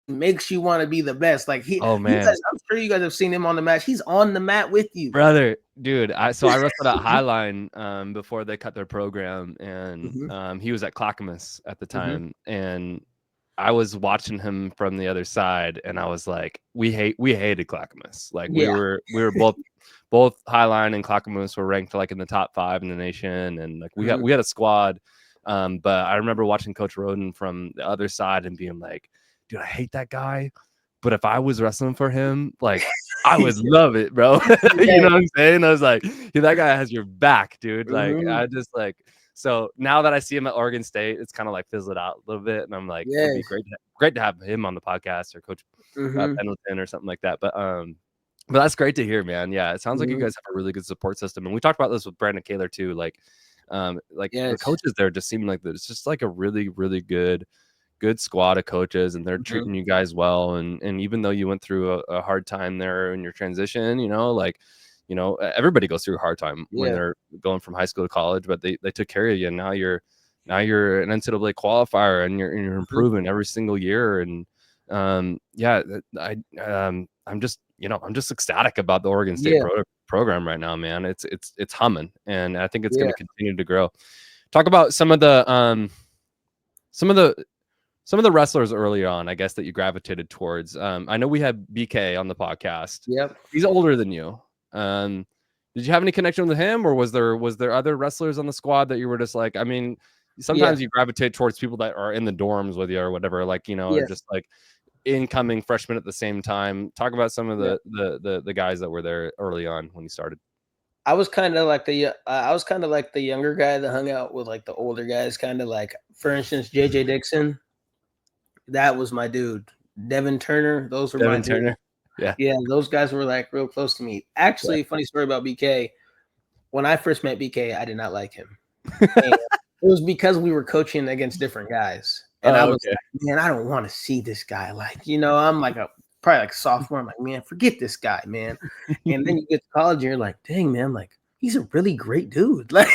Makes you want to be the best. Like I'm sure you guys have seen him on the mat. He's on the mat with you, brother, dude. I wrestled at Highline before they cut their program, and he was at Clackamas at the time, and I was watching him from the other side, and I was like, we hated Clackamas. Like we were both Highline and Clackamas were ranked like in the top 5 in the nation, and like we had a squad. But I remember watching Coach Roden from the other side and being like, dude, I hate that guy, but if I was wrestling for him, like I would love it, bro. You know what I'm saying? I was like, yeah, that guy has your back, dude. Like I just like, so now that I see him at Oregon State, it's kind of like fizzled out a little bit, and I'm like, it'd be great to have him on the podcast or Coach Pendleton or something like that. But that's great to hear, man. Yeah, it sounds like you guys have a really good support system, and we talked about this with Brandon Kaler too. The coaches there just seem like it's just like a really, really good squad of coaches, and they're treating you guys well. And even though you went through a hard time there in your transition, everybody goes through a hard time when they're going from high school to college, but they took care of you. And now you're an NCAA qualifier, and you're improving every single year. And I'm just ecstatic about the Oregon State program right now, man. It's humming, and I think it's going to continue to grow. Talk about some of the some of the wrestlers early on, I guess, that you gravitated towards. I know we had BK on the podcast. Yep. He's older than you. Did you have any connection with him, or was there other wrestlers on the squad that you were just like, I mean, sometimes you gravitate towards people that are in the dorms with you or whatever, like, or just like incoming freshmen at the same time. Talk about some of the guys that were there early on when you started. I was kind of like the younger guy that hung out with like the older guys, kind of like, for instance, JJ Dixon. That was my dude. Devin Turner. Those were my dude. Yeah, those guys were like real close to me. Actually, funny story about BK. When I first met BK, I did not like him. It was because we were coaching against different guys. And I was like, man, I don't want to see this guy. Like, I'm like probably like a sophomore. I'm like, man, forget this guy, man. And then you get to college and you're like, dang, man, like he's a really great dude. Like,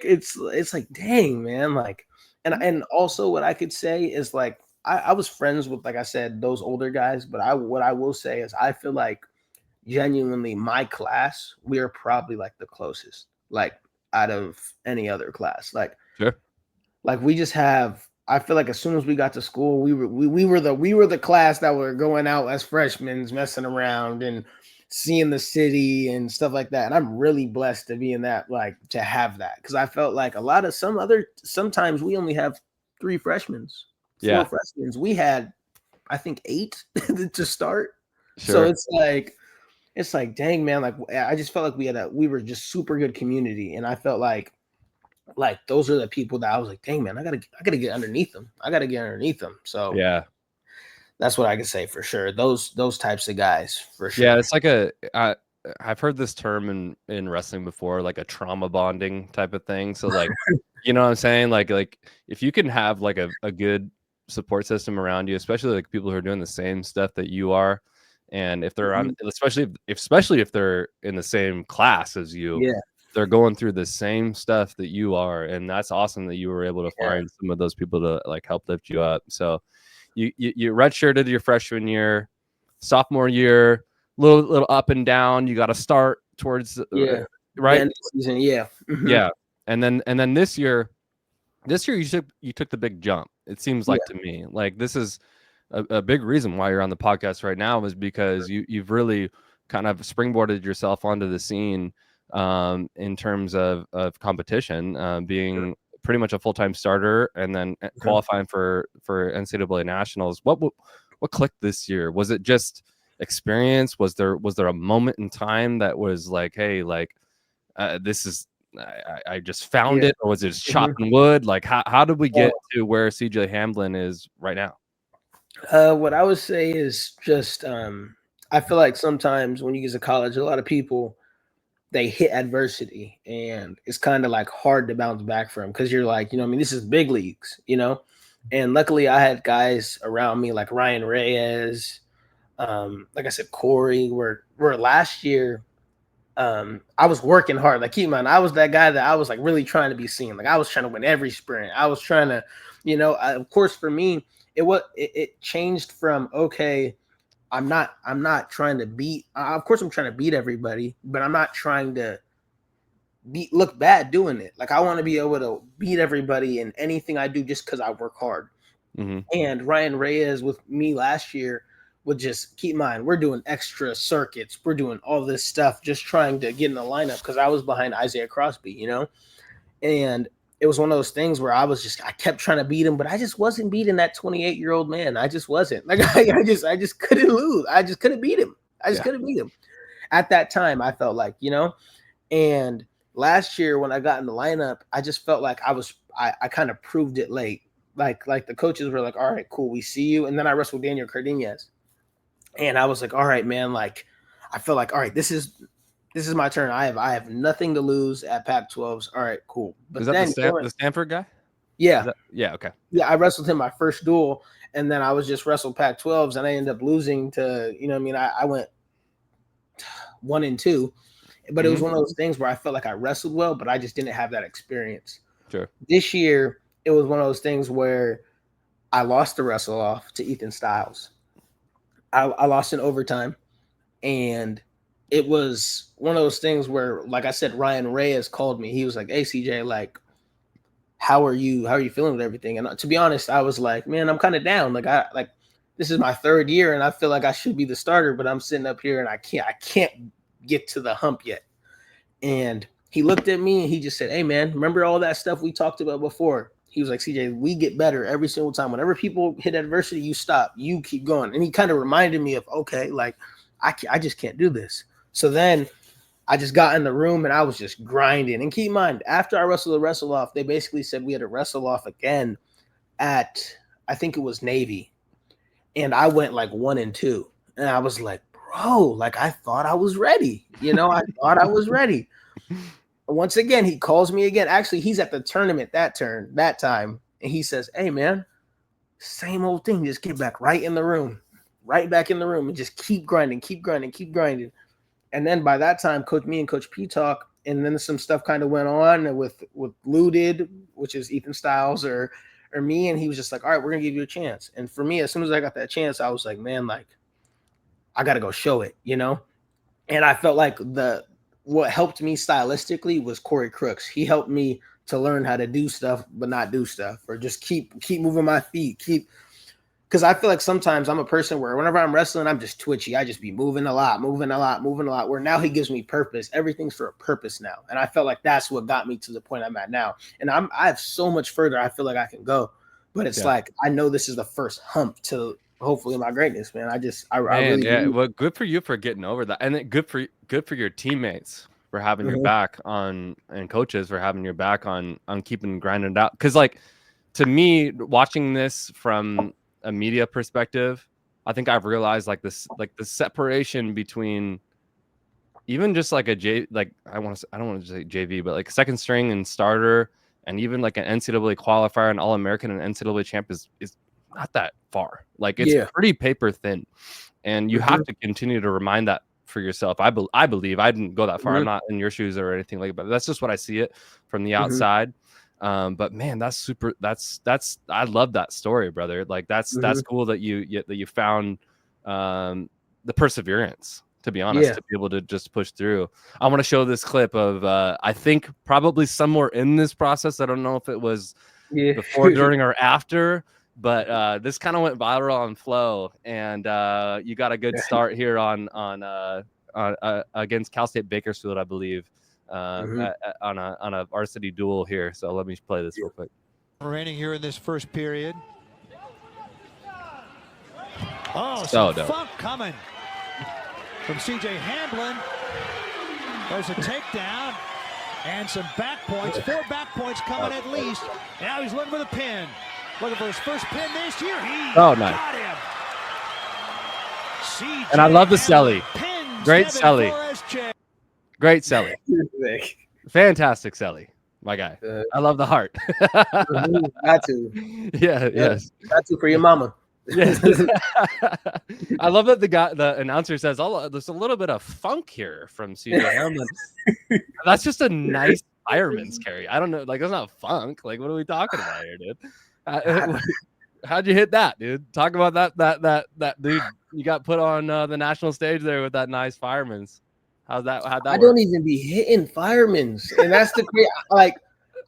it's like, dang, man. Like, and also what I could say is like, I was friends with, like I said, those older guys, but what I will say is I feel like genuinely my class, we are probably like the closest, like out of any other class. Like, sure. Like we just have, I feel like as soon as we got to school, we were the class that were going out as freshmen, messing around and seeing the city and stuff like that. And I'm really blessed to be in that, like to have that. Cause I felt like sometimes we only have 3 freshmen. 4 freshmen. We had, I think, 8 to start. Sure. So it's like, dang, man. Like, I just felt like we were just super good community. And I felt like those are the people that I was like, dang, man, I gotta get underneath them. So yeah, that's what I can say for sure. Those types of guys for sure. Yeah. It's like I've heard this term in wrestling before, like a trauma bonding type of thing. So like, you know what I'm saying? Like if you can have like a good support system around you, especially like people who are doing the same stuff that you are, and if they're on, especially if they're in the same class as you, they're going through the same stuff that you are, and that's awesome that you were able to find some of those people to like help lift you up. So you redshirted your freshman year, sophomore year, little up and down. You got to start towards right end of the season, yeah, and then this year you took the big jump. It seems like to me, like this is a big reason why you're on the podcast right now, is because you've really kind of springboarded yourself onto the scene in terms of competition, being pretty much a full-time starter and then qualifying for NCAA nationals. What clicked this year? Was it just experience? Was there a moment in time that was like, hey, like this is I just found it, or was it just chopping wood? Like how did we get to where CJ Hamblin is right now? What I would say is just I feel like sometimes when you get to college, a lot of people, they hit adversity and it's kind of like hard to bounce back from, because you're like, this is big leagues, and luckily I had guys around me like Ryan Reyes, like I said, Corey, where last year I was working hard. Like, keep in mind, I was that guy that I was like really trying to be seen. Like I was trying to win every sprint. I was trying to, of course for me, it changed from, okay, I'm not trying to beat. Of course, I'm trying to beat everybody, but I'm not trying to look bad doing it. Like I want to be able to beat everybody in anything I do just because I work hard. And Ryan Reyes with me last year would just, keep in mind, we're doing extra circuits, we're doing all this stuff, just trying to get in the lineup because I was behind Isaiah Crosby, and it was one of those things where I kept trying to beat him, but I just wasn't beating that 28-year-old man. I just wasn't. Like I just couldn't lose. I just couldn't beat him. Couldn't beat him. At that time, I felt like, and last year when I got in the lineup, I just felt like I kind of proved it late. Like the coaches were like, all right, cool, we see you. And then I wrestled Daniel Cardenas. And I was like, all right, man, like I feel like, all right, this is my turn. I have nothing to lose at Pac-12s. All right, cool. But is that then the Stanford guy? Yeah. Okay. Yeah, I wrestled him my first duel, and then I was just wrestled Pac-12s, and I ended up losing to, I went 1-2, but it was one of those things where I felt like I wrestled well, but I just didn't have that experience. Sure. This year, it was one of those things where I lost the wrestle off to Ethan Styles. I lost in overtime, and it was one of those things where, like I said, Ryan Reyes called me. He was like, hey, CJ, like, how are you feeling with everything? And to be honest, I was like, man, I'm kind of down. Like this is my 3rd year and I feel like I should be the starter, but I'm sitting up here and I can't get to the hump yet. And he looked at me and he just said, hey man, remember all that stuff we talked about before? He was like, CJ, we get better every single time. Whenever people hit adversity, you stop, you keep going. And he kind of reminded me of, okay, like I just can't do this. So then I just got in the room and I was just grinding. And keep in mind, after I wrestled the wrestle off, they basically said we had to wrestle off again at, I think it was Navy. And I went like 1 and 2. And I was like, bro, like I thought I was ready. I thought I was ready. Once again, he calls me again. Actually, he's at the tournament that time. And he says, hey, man, same old thing. Just get back right back in the room and just keep grinding. And then by that time, me and Coach P talk, and then some stuff kind of went on with Looted, which is Ethan Styles or me. And he was just like, all right, we're going to give you a chance. And for me, as soon as I got that chance, I was like, man, like, I got to go show it, And I felt like what helped me stylistically was Corey Crooks. He helped me to learn how to do stuff, but not do stuff, or just keep moving my feet, because I feel like sometimes I'm a person where whenever I'm wrestling, I'm just twitchy. I just be moving a lot, where now he gives me purpose. Everything's for a purpose now. And I felt like that's what got me to the point I'm at now. And I have so much further I feel like I can go, but it's like, I know this is the first hump to hopefully my greatness, man. I really well, good for you for getting over that, and good for your teammates for having your back on, and coaches for having your back on keeping grinding out. Because like, to me, watching this from a media perspective, I think I've realized like this, like the separation between even just like I don't want to say JV, but like second string and starter, and even like an NCAA qualifier, an All-American, and NCAA champ is not that far. Like it's pretty paper thin, and you have to continue to remind that for yourself. I believe I didn't go that far. I'm not in your shoes or anything like that, but that's just what I see it from the outside. But man, that's I love that story, brother. Like that's cool that you found the perseverance, to be honest, to be able to just push through. I want to show this clip of I think probably somewhere in this process. I don't know if it was before, during, or after, but this kind of went viral on Flow, and you got a good start here on against Cal State Bakersfield, I believe, on a varsity duel here. So let me play this real quick. Raining here in this first period. Oh, so some funk coming from CJ Hamblin. There's a takedown and some back points. 4 back points coming at least. Now he's looking for the pin. Looking for his first pin this year. He got him. CJ and I love the Selly. Great Selly. Great Selly. Fantastic Selly. My guy. I love the heart. Got to. Yes. Got to for your mama. Yes. I love that the announcer says, there's a little bit of funk here from CJ Hamblin. That's just a nice fireman's carry. I don't know, like, that's not funk. Like, what are we talking about here, dude? How'd you hit that, dude? Talk about that dude you got put on the national stage there with that nice fireman's. How'd that I work? don't even be hitting firemen's, and that's the like,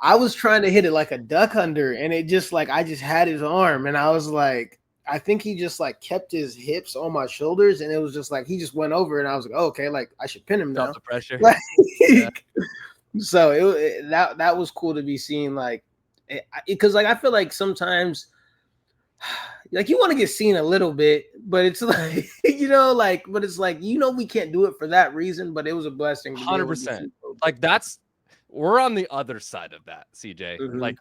I was trying to hit it like a duck under, and it just like I just had his arm, and I was like, I think he just like kept his hips on my shoulders, and it was just like he just went over, and I was like, oh, okay, like I should pin him now. Felt the pressure. Like, so that was cool to be seen, like, because like I feel like sometimes, like, you want to get seen a little bit, but it's like, but it's like, we can't do it for that reason, but it was a blessing. 100%. Like we're on the other side of that, CJ. Like,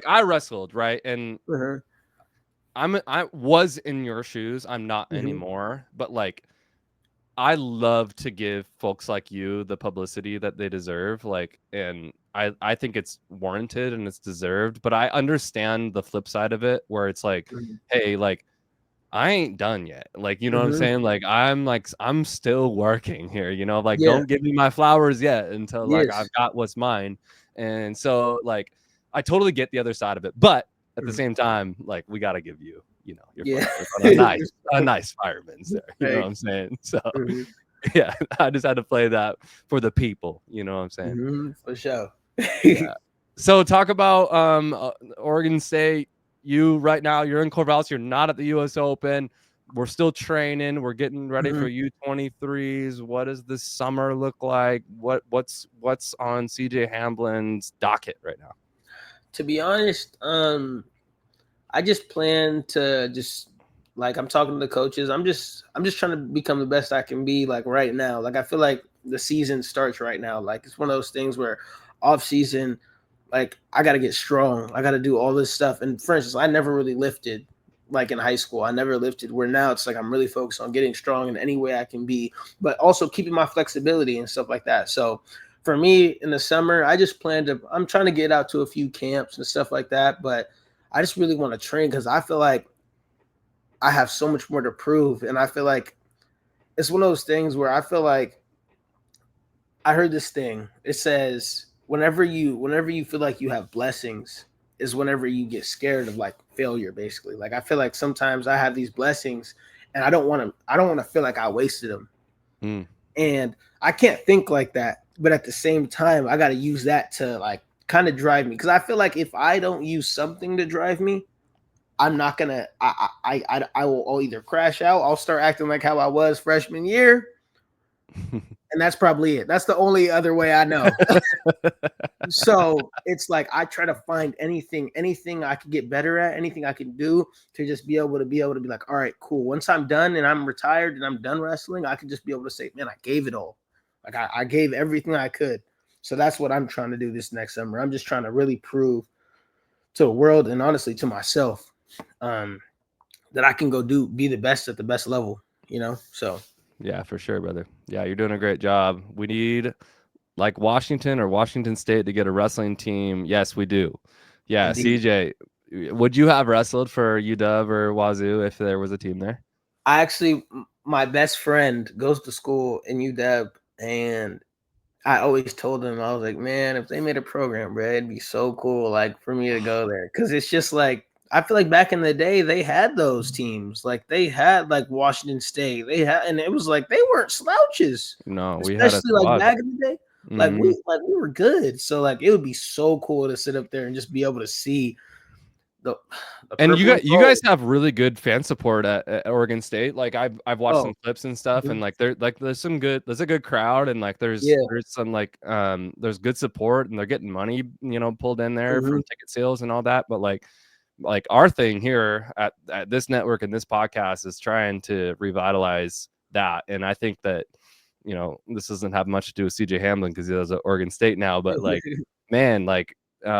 I wrestled, right? And I was in your shoes. I'm not anymore, but like, I love to give folks like you the publicity that they deserve. Like, and I think it's warranted and it's deserved, but I understand the flip side of it, where it's like, hey, like, I ain't done yet. Like, you know what I'm saying? Like, I'm still working here, like, don't give me my flowers yet until like I've got what's mine. And so like, I totally get the other side of it, but at the same time, like, we got to give you, your a nice fireman's there. You know what I'm saying? So yeah, I just had to play that for the people. You know what I'm saying? For sure. Yeah. So talk about Oregon State. You right now, you're in Corvallis. You're not at the U.S. Open. We're still training. We're getting ready for U23s. What does this summer look like? What's on CJ Hamblin's docket right now? To be honest, I just plan to just like I'm talking to the coaches. I'm just trying to become the best I can be like right now. Like I feel like the season starts right now. Like it's one of those things where off season, like I got to get strong. I got to do all this stuff. And for instance, I never really lifted like in high school. I never lifted, where now it's like I'm really focused on getting strong in any way I can be, but also keeping my flexibility and stuff like that. So for me in the summer, I just plan to, I'm trying to get out to a few camps and stuff like that, but I just really want to train because I feel like I have so much more to prove. And I feel like it's one of those things where I feel like I heard this thing. It says, whenever you feel like you have blessings is whenever you get scared of like failure, basically. Like I feel like sometimes I have these blessings and I don't want to feel like I wasted them. And I can't think like that. But at the same time, I got to use that to like kind of drive me. Cause I feel like if I don't use something to drive me, I'm not going to, I'll either crash out. I'll start acting like how I was freshman year. And that's probably it. That's the only other way I know. So it's like I try to find anything I could get better at, anything I can do to just be able to be like, all right, cool. Once I'm done and I'm retired and I'm done wrestling, I can just be able to say, man, I gave it all. Like I gave everything I could. So that's what I'm trying to do this next summer. I'm just trying to really prove to the world and honestly to myself that I can go be the best at the best level, So. Yeah, for sure, brother. Yeah, you're doing a great job. We need like Washington or Washington State to get a wrestling team. Yes, we do. Yeah, indeed. CJ, would you have wrestled for UW or Wazoo if there was a team there? My best friend goes to school in UW, and I always told him, I was like, man, if they made a program, bro, it'd be so cool, like for me to go there, because it's just like I feel like back in the day they had those teams, like they had like Washington State, and it was like they weren't slouches. No, we especially had like back in the day, like we were good. So like it would be so cool to sit up there and just be able to see the and you guys have really good fan support at Oregon State. Like I've watched some clips and stuff, and like there's a good crowd, and like there's some like there's good support, and they're getting money pulled in there from ticket sales and all that. But like our thing here at this network and this podcast is trying to revitalize that. And I think that, this doesn't have much to do with CJ Hamblin because he does at Oregon State now, but like, man, like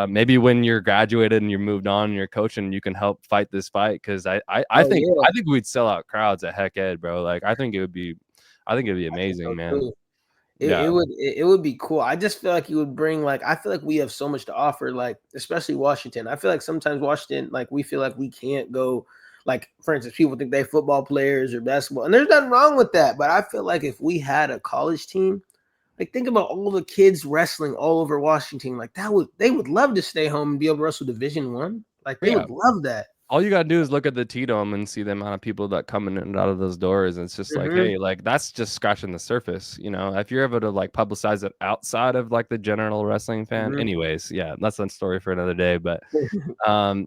maybe when you're graduated and you're moved on and you're coaching, you can help fight this fight. Cause I think we'd sell out crowds at Heck Ed, bro. Like, I think it'd be amazing, man. Cool. It would be cool. I just feel like you would bring I feel like we have so much to offer, like especially Washington. I feel like sometimes Washington, like we feel like we can't go, like for instance, people think they're football players or basketball, and there's nothing wrong with that. But I feel like if we had a college team, like think about all the kids wrestling all over Washington, like they would love to stay home and be able to wrestle Division I. Like they would love that. All you gotta do is look at the T-Dome and see the amount of people that come in and out of those doors. And it's just like, hey, like that's just scratching the surface. If you're able to like publicize it outside of like the general wrestling fan, anyways, yeah, that's a story for another day. But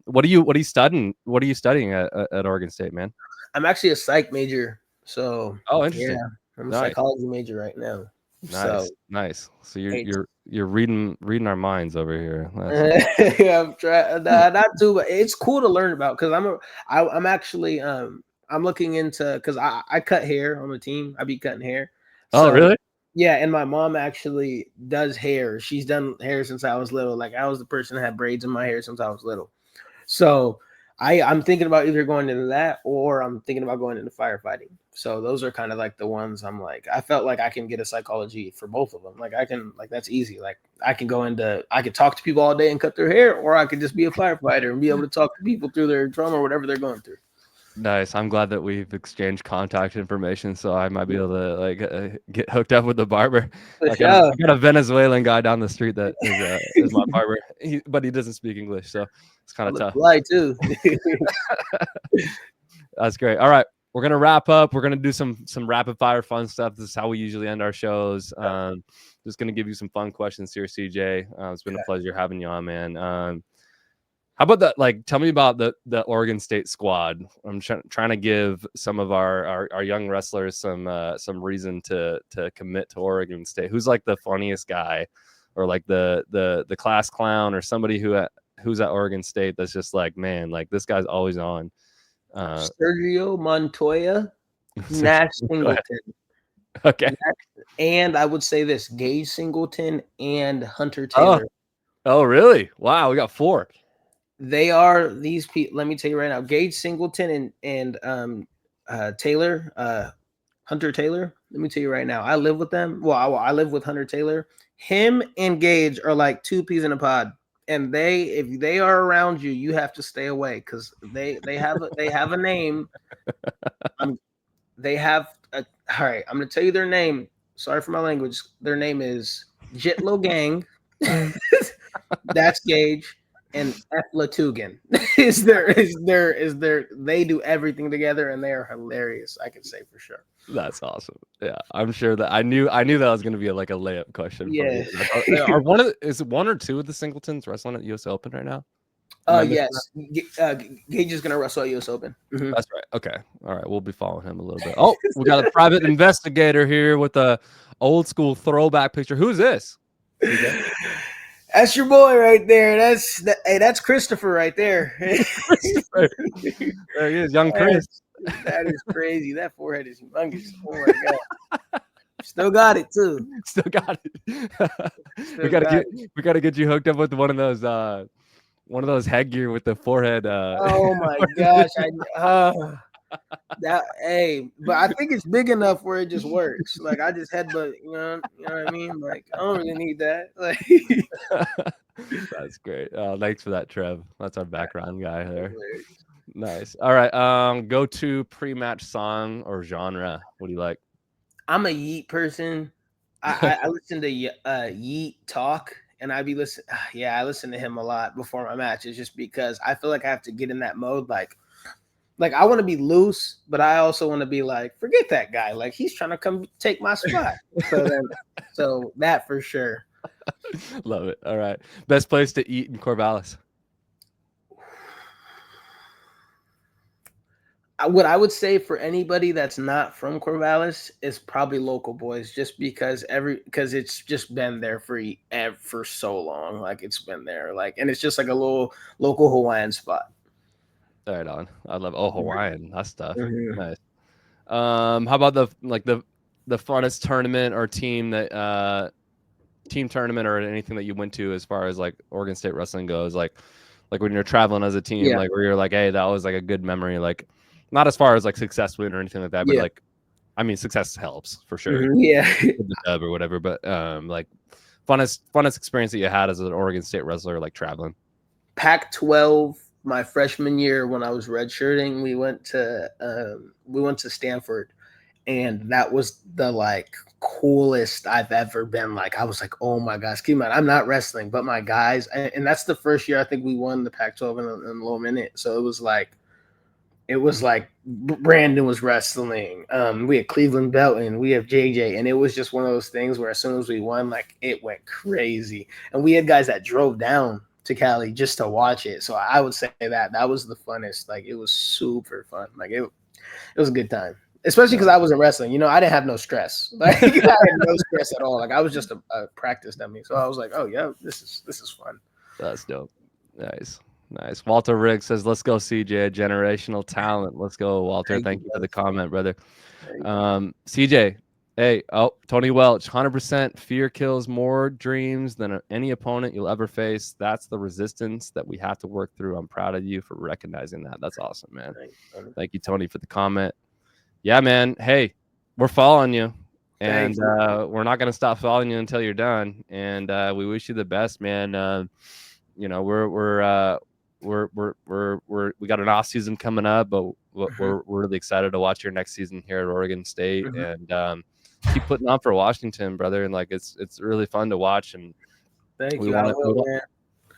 what are you studying? What are you studying at Oregon State, man? I'm actually a psych major. So interesting. Yeah, I'm a psychology major right now. Nice. So you're reading our minds over here. Yeah, I'm trying not to, but it's cool to learn about because I'm actually I'm looking into because I cut hair on the team. I be cutting hair. So, oh, really? Yeah, and my mom actually does hair. She's done hair since I was little. Like I was the person that had braids in my hair since I was little. So I'm thinking about either going into that or I'm thinking about going into firefighting. So those are kind of like the ones I'm like, I felt like I can get a psychology for both of them. Like I can, like, that's easy. Like I could talk to people all day and cut their hair, or I could just be a firefighter and be able to talk to people through their trauma or whatever they're going through. Nice. I'm glad that we've exchanged contact information, so I might be able to get hooked up with the barber. I got a Venezuelan guy down the street that is my barber, but he doesn't speak English, so it's kind of tough. Lie too. That's great. All right, we're gonna wrap up. We're gonna do some rapid fire fun stuff. This is how we usually end our shows. Just gonna give you some fun questions here, CJ. It's been a pleasure having you on, man. How about that? Like, tell me about the Oregon State squad. I'm trying to give some of our young wrestlers some reason to commit to Oregon State. Who's like the funniest guy, or like the class clown, or somebody who's at Oregon State that's just like, man, like this guy's always on. Sergio Montoya, Nash Singleton. Okay. And I would say this: Gage Singleton and Hunter Taylor. Oh, really? Wow, we got 4. They are these people. Let me tell you right now: Gage Singleton and Taylor, Hunter Taylor. Let me tell you right now: I live with them. Well, I live with Hunter Taylor. Him and Gage are like 2 peas in a pod. And if they are around you, you have to stay away because they have a name. All right, I'm gonna tell you their name. Sorry for my language. Their name is Jitlo Gang. That's Gage, and Eflatugan is their. They do everything together, and they are hilarious. I can say for sure. That's awesome. Yeah, I'm sure that I knew that was going to be like a layup question. Yeah. Is it 1 or 2 of the Singletons wrestling at US Open right now? Yes. Gage is going to wrestle at US Open. Mm-hmm. That's right. Okay. All right. We'll be following him a little bit. Oh, we got a private investigator here with a old school throwback picture. Who's this? That's your boy right there. That's Christopher right there. Christopher. There he is, young Chris. That is crazy. That forehead is humongous. Oh my god. Still got it too. Still got it. We gotta get you hooked up with one of those headgear with the forehead. Oh my gosh. But I think it's big enough where it just works. Like I just headbutt, you know what I mean? Like I don't really need that. Like that's great. Thanks for that, Trev. That's our background guy there. Nice. All right. Go to pre-match song or genre. What do you like? I'm a Yeet person. I listen to Yeet talk, and I listen to him a lot before my matches, just because I feel like I have to get in that mode. Like I want to be loose, but I also want to be like, forget that guy. Like he's trying to come take my spot. So that for sure. Love it. All right. Best place to eat in Corvallis. What I would say for anybody that's not from Corvallis is probably Local Boys, just because it's just been there for so long. Like it's been there, and it's just like a little local Hawaiian spot. Right on. I love Hawaiian. That stuff. Mm-hmm. Nice. How about the funnest tournament or team tournament or anything that you went to as far as like Oregon State wrestling goes? Like when you're traveling as a team, like where you're like, hey, that was like a good memory. Like not as far as like success win or anything like that, but like, I mean, success helps for sure. Mm-hmm. Yeah. The dub or whatever, but like funnest experience that you had as an Oregon State wrestler, like traveling. Pac-12, my freshman year when I was redshirting, we went to Stanford, and that was the coolest I've ever been. Like I was like, oh my gosh, keep in mind, I'm not wrestling, but my guys, and that's the first year I think we won the Pac-12 in a low minute. So it was like Brandon was wrestling. We had Cleveland Belton, we have JJ, and it was just one of those things where as soon as we won, like it went crazy. And we had guys that drove down to Cali just to watch it. So I would say that was the funnest. Like it was super fun. Like it was a good time, especially because I wasn't wrestling. I didn't have no stress. Like I had no stress at all. Like I was just a practice dummy. So I was like, oh yeah, this is fun. That's dope. Nice. Walter Rick says, let's go, CJ, generational talent. Let's go, Walter. Thank you for the comment, brother. CJ, hey, Tony Welch, 100% fear kills more dreams than any opponent you'll ever face. That's the resistance that we have to work through. I'm proud of you for recognizing that. That's awesome, man. Thank you, Tony, for the comment. Yeah, man. Hey, we're following you. And we're not going to stop following you until you're done. And we wish you the best, man. We got an off season coming up, but we're really excited to watch your next season here at Oregon State, and keep putting on for Washington, brother. And it's really fun to watch. And thank you.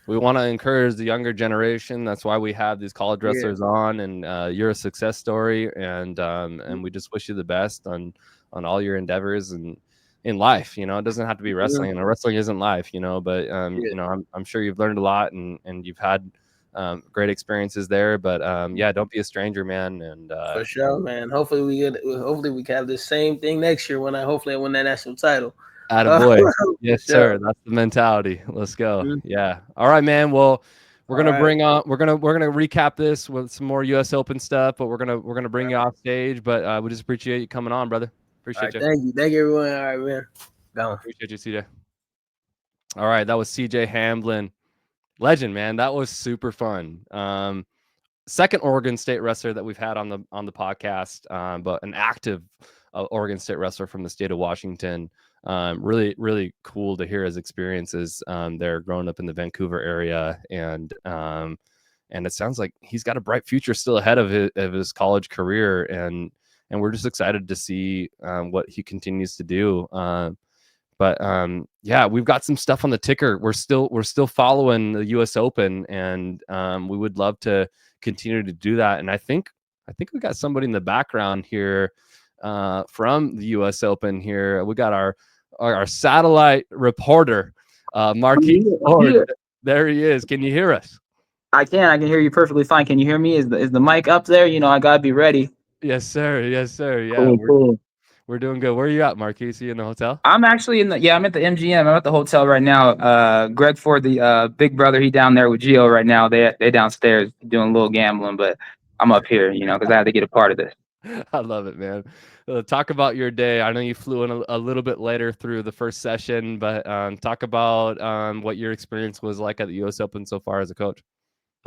we want to encourage the younger generation. That's why we have these college wrestlers on, and you're a success story, and we just wish you the best on all your endeavors and in life. You know, it doesn't have to be wrestling, and wrestling isn't life, you know, but you know, I'm sure you've learned a lot, and you've had great experiences there, but yeah, don't be a stranger, man. And for sure, man. Hopefully we can have the same thing next year when I win that national title. Attaboy. Yes, sir. That's the mentality. Let's go. Yeah. All right, man. Well, we're gonna bring on. We're gonna recap this with some more U.S. Open stuff, but we're gonna bring you off stage. But we just appreciate you coming on, brother. Appreciate you. Thank you, everyone. All right, man. Go. Appreciate you, CJ. All right, that was CJ Hamblin, legend, man. That was super fun. Second Oregon State wrestler that we've had on the podcast, but an active Oregon State wrestler from the state of Washington. Really, really cool to hear his experiences there growing up in the Vancouver area. And it sounds like he's got a bright future still ahead of his college career. And we're just excited to see what he continues to do. But yeah, we've got some stuff on the ticker. We're still following the U.S. Open, and we would love to continue to do that. And I think we got somebody in the background here from the U.S. Open here. We got our satellite reporter, Marquis Ford. There he is. Can you hear us? I can hear you perfectly fine. Can you hear me? Is the mic up there? You know, I gotta be ready. Yes, sir. Yeah, cool. We're doing good. Where are you at, Marquis? You in the hotel? I'm actually I'm at the MGM. I'm at the hotel right now. Greg Ford, the big brother, he down there with Gio right now. They downstairs doing a little gambling, but I'm up here, you know, because I had to get a part of this. I love it, man. Talk about your day. I know you flew in a little bit later through the first session, but talk about what your experience was like at the U.S. Open so far as a coach.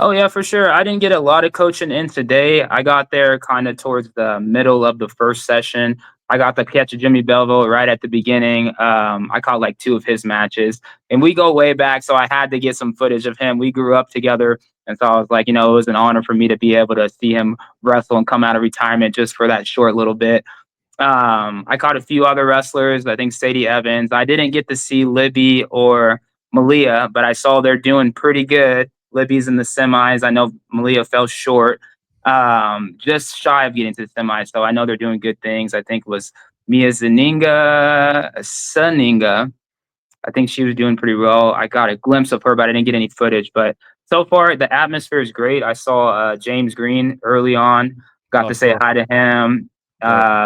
Oh, yeah, for sure. I didn't get a lot of coaching in today. I got there kind of towards the middle of the first session. I got to catch Jimmy Belleville right at the beginning. I caught like 2 of his matches, and we go way back, so I had to get some footage of him. We grew up together, and so I was like, you know, it was an honor for me to be able to see him wrestle and come out of retirement just for that short little bit. I caught a few other wrestlers. I think Sadie Evans. I didn't get to see Libby or Malia, but I saw they're doing pretty good. Libby's in the semis. I know Malia fell short, just shy of getting to the semis. So I know they're doing good things. I think it was Mia Saninga. I think she was doing pretty well. I got a glimpse of her, but I didn't get any footage. But so far, the atmosphere is great. I saw James Green early on. Got to say hi to him.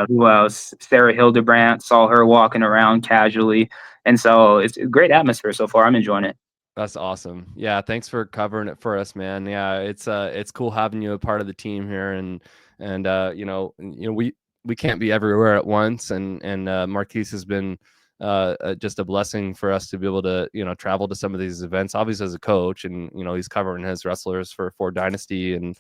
Who else? Sarah Hildebrandt. Saw her walking around casually. And so it's a great atmosphere so far. I'm enjoying it. That's awesome. Yeah, thanks for covering it for us, man. Yeah, it's cool having you a part of the team here, and you know we can't be everywhere at once, and Marquis has been just a blessing for us to be able to travel to some of these events. Obviously, as a coach, and he's covering his wrestlers for Ford Dynasty and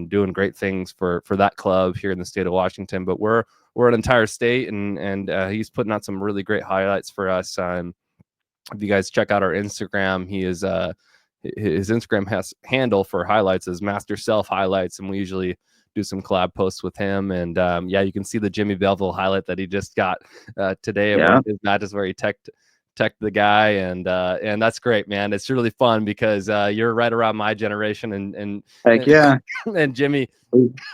doing great things for that club here in the state of Washington. But we're an entire state, and he's putting out some really great highlights for us. If you guys check out our Instagram, he is his Instagram handle for highlights is Master Self Highlights, and we usually do some collab posts with him. And yeah, you can see the Jimmy Belleville highlight that he just got today. Yeah. His match is where he teched the guy, and that's great, man. It's really fun because you're right around my generation, and heck yeah. And Jimmy,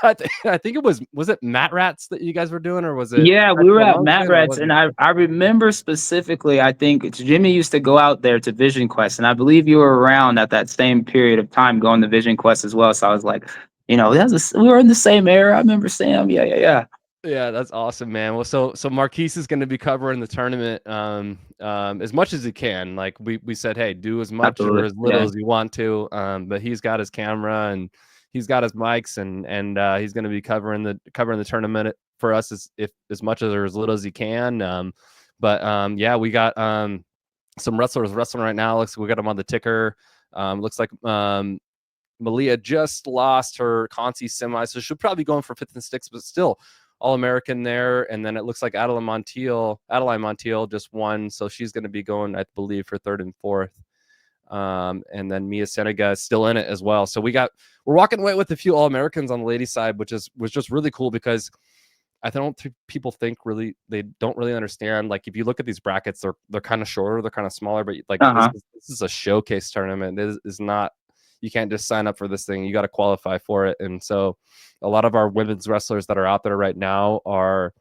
I think it was it Mat Rats that you guys were doing, or was it? Yeah, we were at Mat Rats, and I remember specifically, I think Jimmy used to go out there to Vision Quest, and I believe you were around at that same period of time going to Vision Quest as well. So I was like, we were in the same era. I remember Sam. Yeah. Yeah, that's awesome, man. Well, so Marquis is going to be covering the tournament as much as he can. Like we said, hey, do as much or as little as you want to. But he's got his camera and he's got his mics, and he's going to be covering the tournament for us as much or as little as he can. Yeah, we got some wrestlers wrestling right now. We got them on the ticker. Looks like Malia just lost her Conti semi, so she'll probably be going for 5th and 6th, but still All-American there. And then it looks like Adeline Montiel just won, so she's going to be going, I believe, for 3rd and 4th. And then Mia Senega is still in it as well. So we're walking away with a few All-Americans on the ladies' side, which was just really cool because I don't think people think really, they don't really understand. Like, if you look at these brackets, they're kind of shorter, they're kind of smaller, but like this is a showcase tournament. This is not, you can't just sign up for this thing. You got to qualify for it. And so a lot of our women's wrestlers that are out there right now are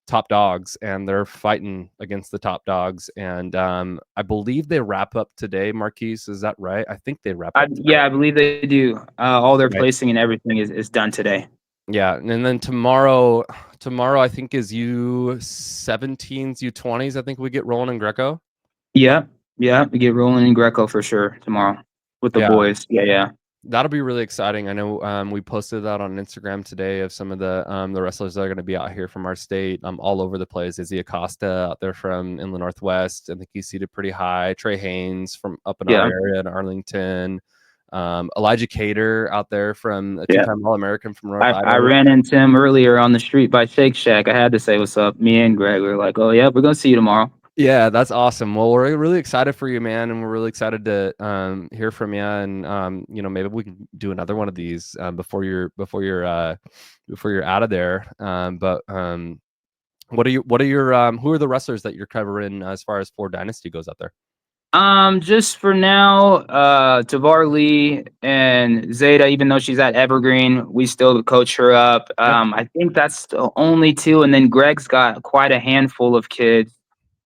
top dogs, and they're fighting against the top dogs. And I believe they wrap up today. Marquise, is that right? I think they wrap up today. Yeah, I believe they do. All their Right. placing and everything is done today. Yeah, and then tomorrow I think is U17s, U20s. I think we get rolling in Greco. Yeah, we get rolling in Greco for sure tomorrow with the boys. Yeah. That'll be really exciting. I know we posted that on Instagram today of some of the wrestlers that are going to be out here from our state, all over the place. Izzy Acosta out there from Inland Northwest. I think he's seated pretty high. Trey Haynes from up in our area in Arlington. Elijah Cater out there from a two-time All-American from North Idaho. I ran into him earlier on the street by Shake Shack. I had to say what's up. Me and Greg were like, oh yeah, we're gonna see you tomorrow. Yeah, that's awesome. Well, we're really excited for you, man, and we're really excited to hear from you. And maybe we can do another one of these before you're out of there. But what are your who are the wrestlers that you're covering as far as Ford Dynasty goes out there? Just for now, Tavar Lee and Zeta, even though she's at Evergreen, we still coach her up. I think that's the only two. And then Greg's got quite a handful of kids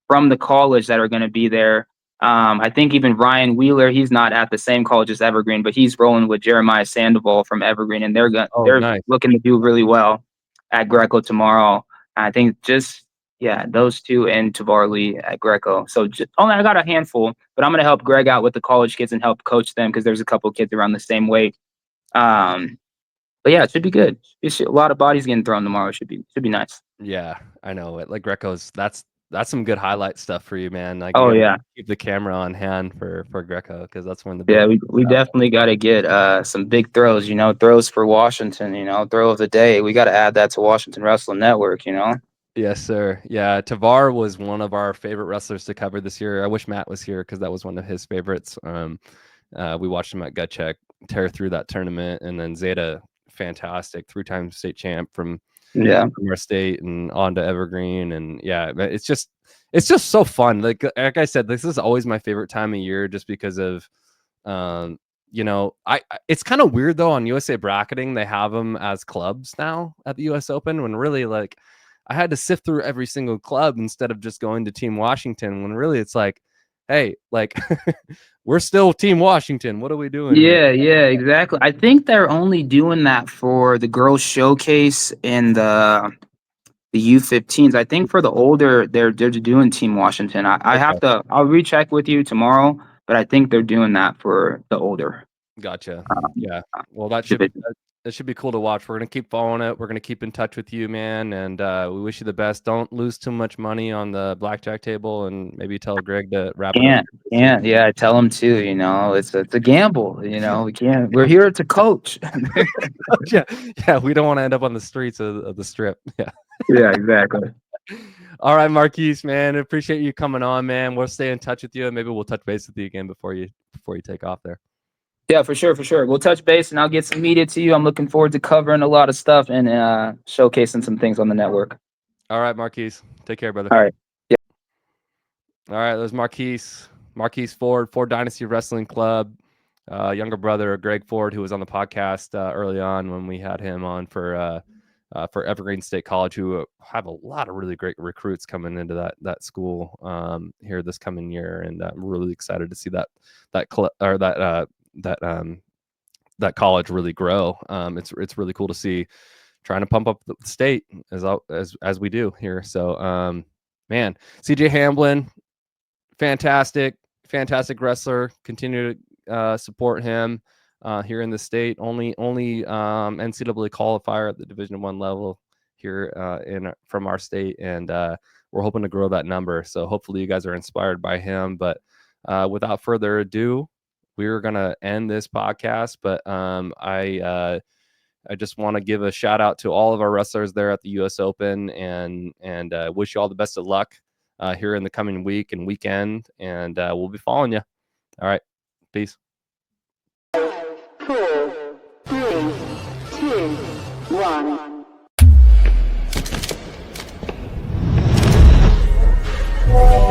from the college that are going to be there. I think even Ryan Wheeler, he's not at the same college as Evergreen, but he's rolling with Jeremiah Sandoval from Evergreen, and they're nice. looking to do really well at Greco tomorrow. I think those two and Tavar Lee at Greco. So I got a handful, but I'm going to help Greg out with the college kids and help coach them because there's a couple kids around the same weight. But yeah, it should be good. A lot of bodies getting thrown tomorrow. It should be nice. Yeah, I know it. Like Greco's, that's some good highlight stuff for you, man. Like, keep the camera on hand for Greco because that's when we definitely got to get some big throws. Throws for Washington. Throw of the day. We got to add that to Washington Wrestling Network. Yes, sir. Yeah, Tavar was one of our favorite wrestlers to cover this year. I wish Matt was here because that was one of his favorites. We watched him at Gut Check tear through that tournament, and then Zeta, fantastic, 3-time state champ from our state and on to Evergreen. And it's just so fun. Like I said, this is always my favorite time of year just because of it's kind of weird though. On USA Bracketing, they have them as clubs now at the US Open, when really, like, I had to sift through every single club instead of just going to Team Washington, when really it's like, hey, like we're still Team Washington. What are we doing? Yeah, exactly. I think they're only doing that for the girls showcase and the U15s. I think for the older, they're doing Team Washington. I'll recheck with you tomorrow, but I think they're doing that for the older. Gotcha. Well, that should be cool to watch. We're going to keep following it. We're going to keep in touch with you, man. And we wish you the best. Don't lose too much money on the blackjack table, and maybe tell Greg to wrap it up. Yeah, tell him too. It's a gamble. We can't. We're here to coach. yeah. We don't want to end up on the streets of the strip. Yeah, exactly. All right, Marquise, man. Appreciate you coming on, man. We'll stay in touch with you, and maybe we'll touch base with you again before you take off there. Yeah, for sure. We'll touch base, and I'll get some media to you. I'm looking forward to covering a lot of stuff and showcasing some things on the network. All right, Marquise. Take care, brother. All right. Yeah. All right, there's Marquise Ford Dynasty Wrestling Club, younger brother of Greg Ford, who was on the podcast early on when we had him on for Evergreen State College, who have a lot of really great recruits coming into that school here this coming year, and I'm really excited to see that college really grow. It's really cool to see, trying to pump up the state as we do here. So man, CJ Hamblin, fantastic wrestler. Continue to support him here in the state. Only NCAA qualifier at the Division I level here from our state, and we're hoping to grow that number. So hopefully you guys are inspired by him. But without further ado, we're gonna end this podcast. But I just want to give a shout out to all of our wrestlers there at the US Open, and wish you all the best of luck here in the coming week and weekend. And we'll be following you. All right, peace. 4, 3, 2, 1. 1.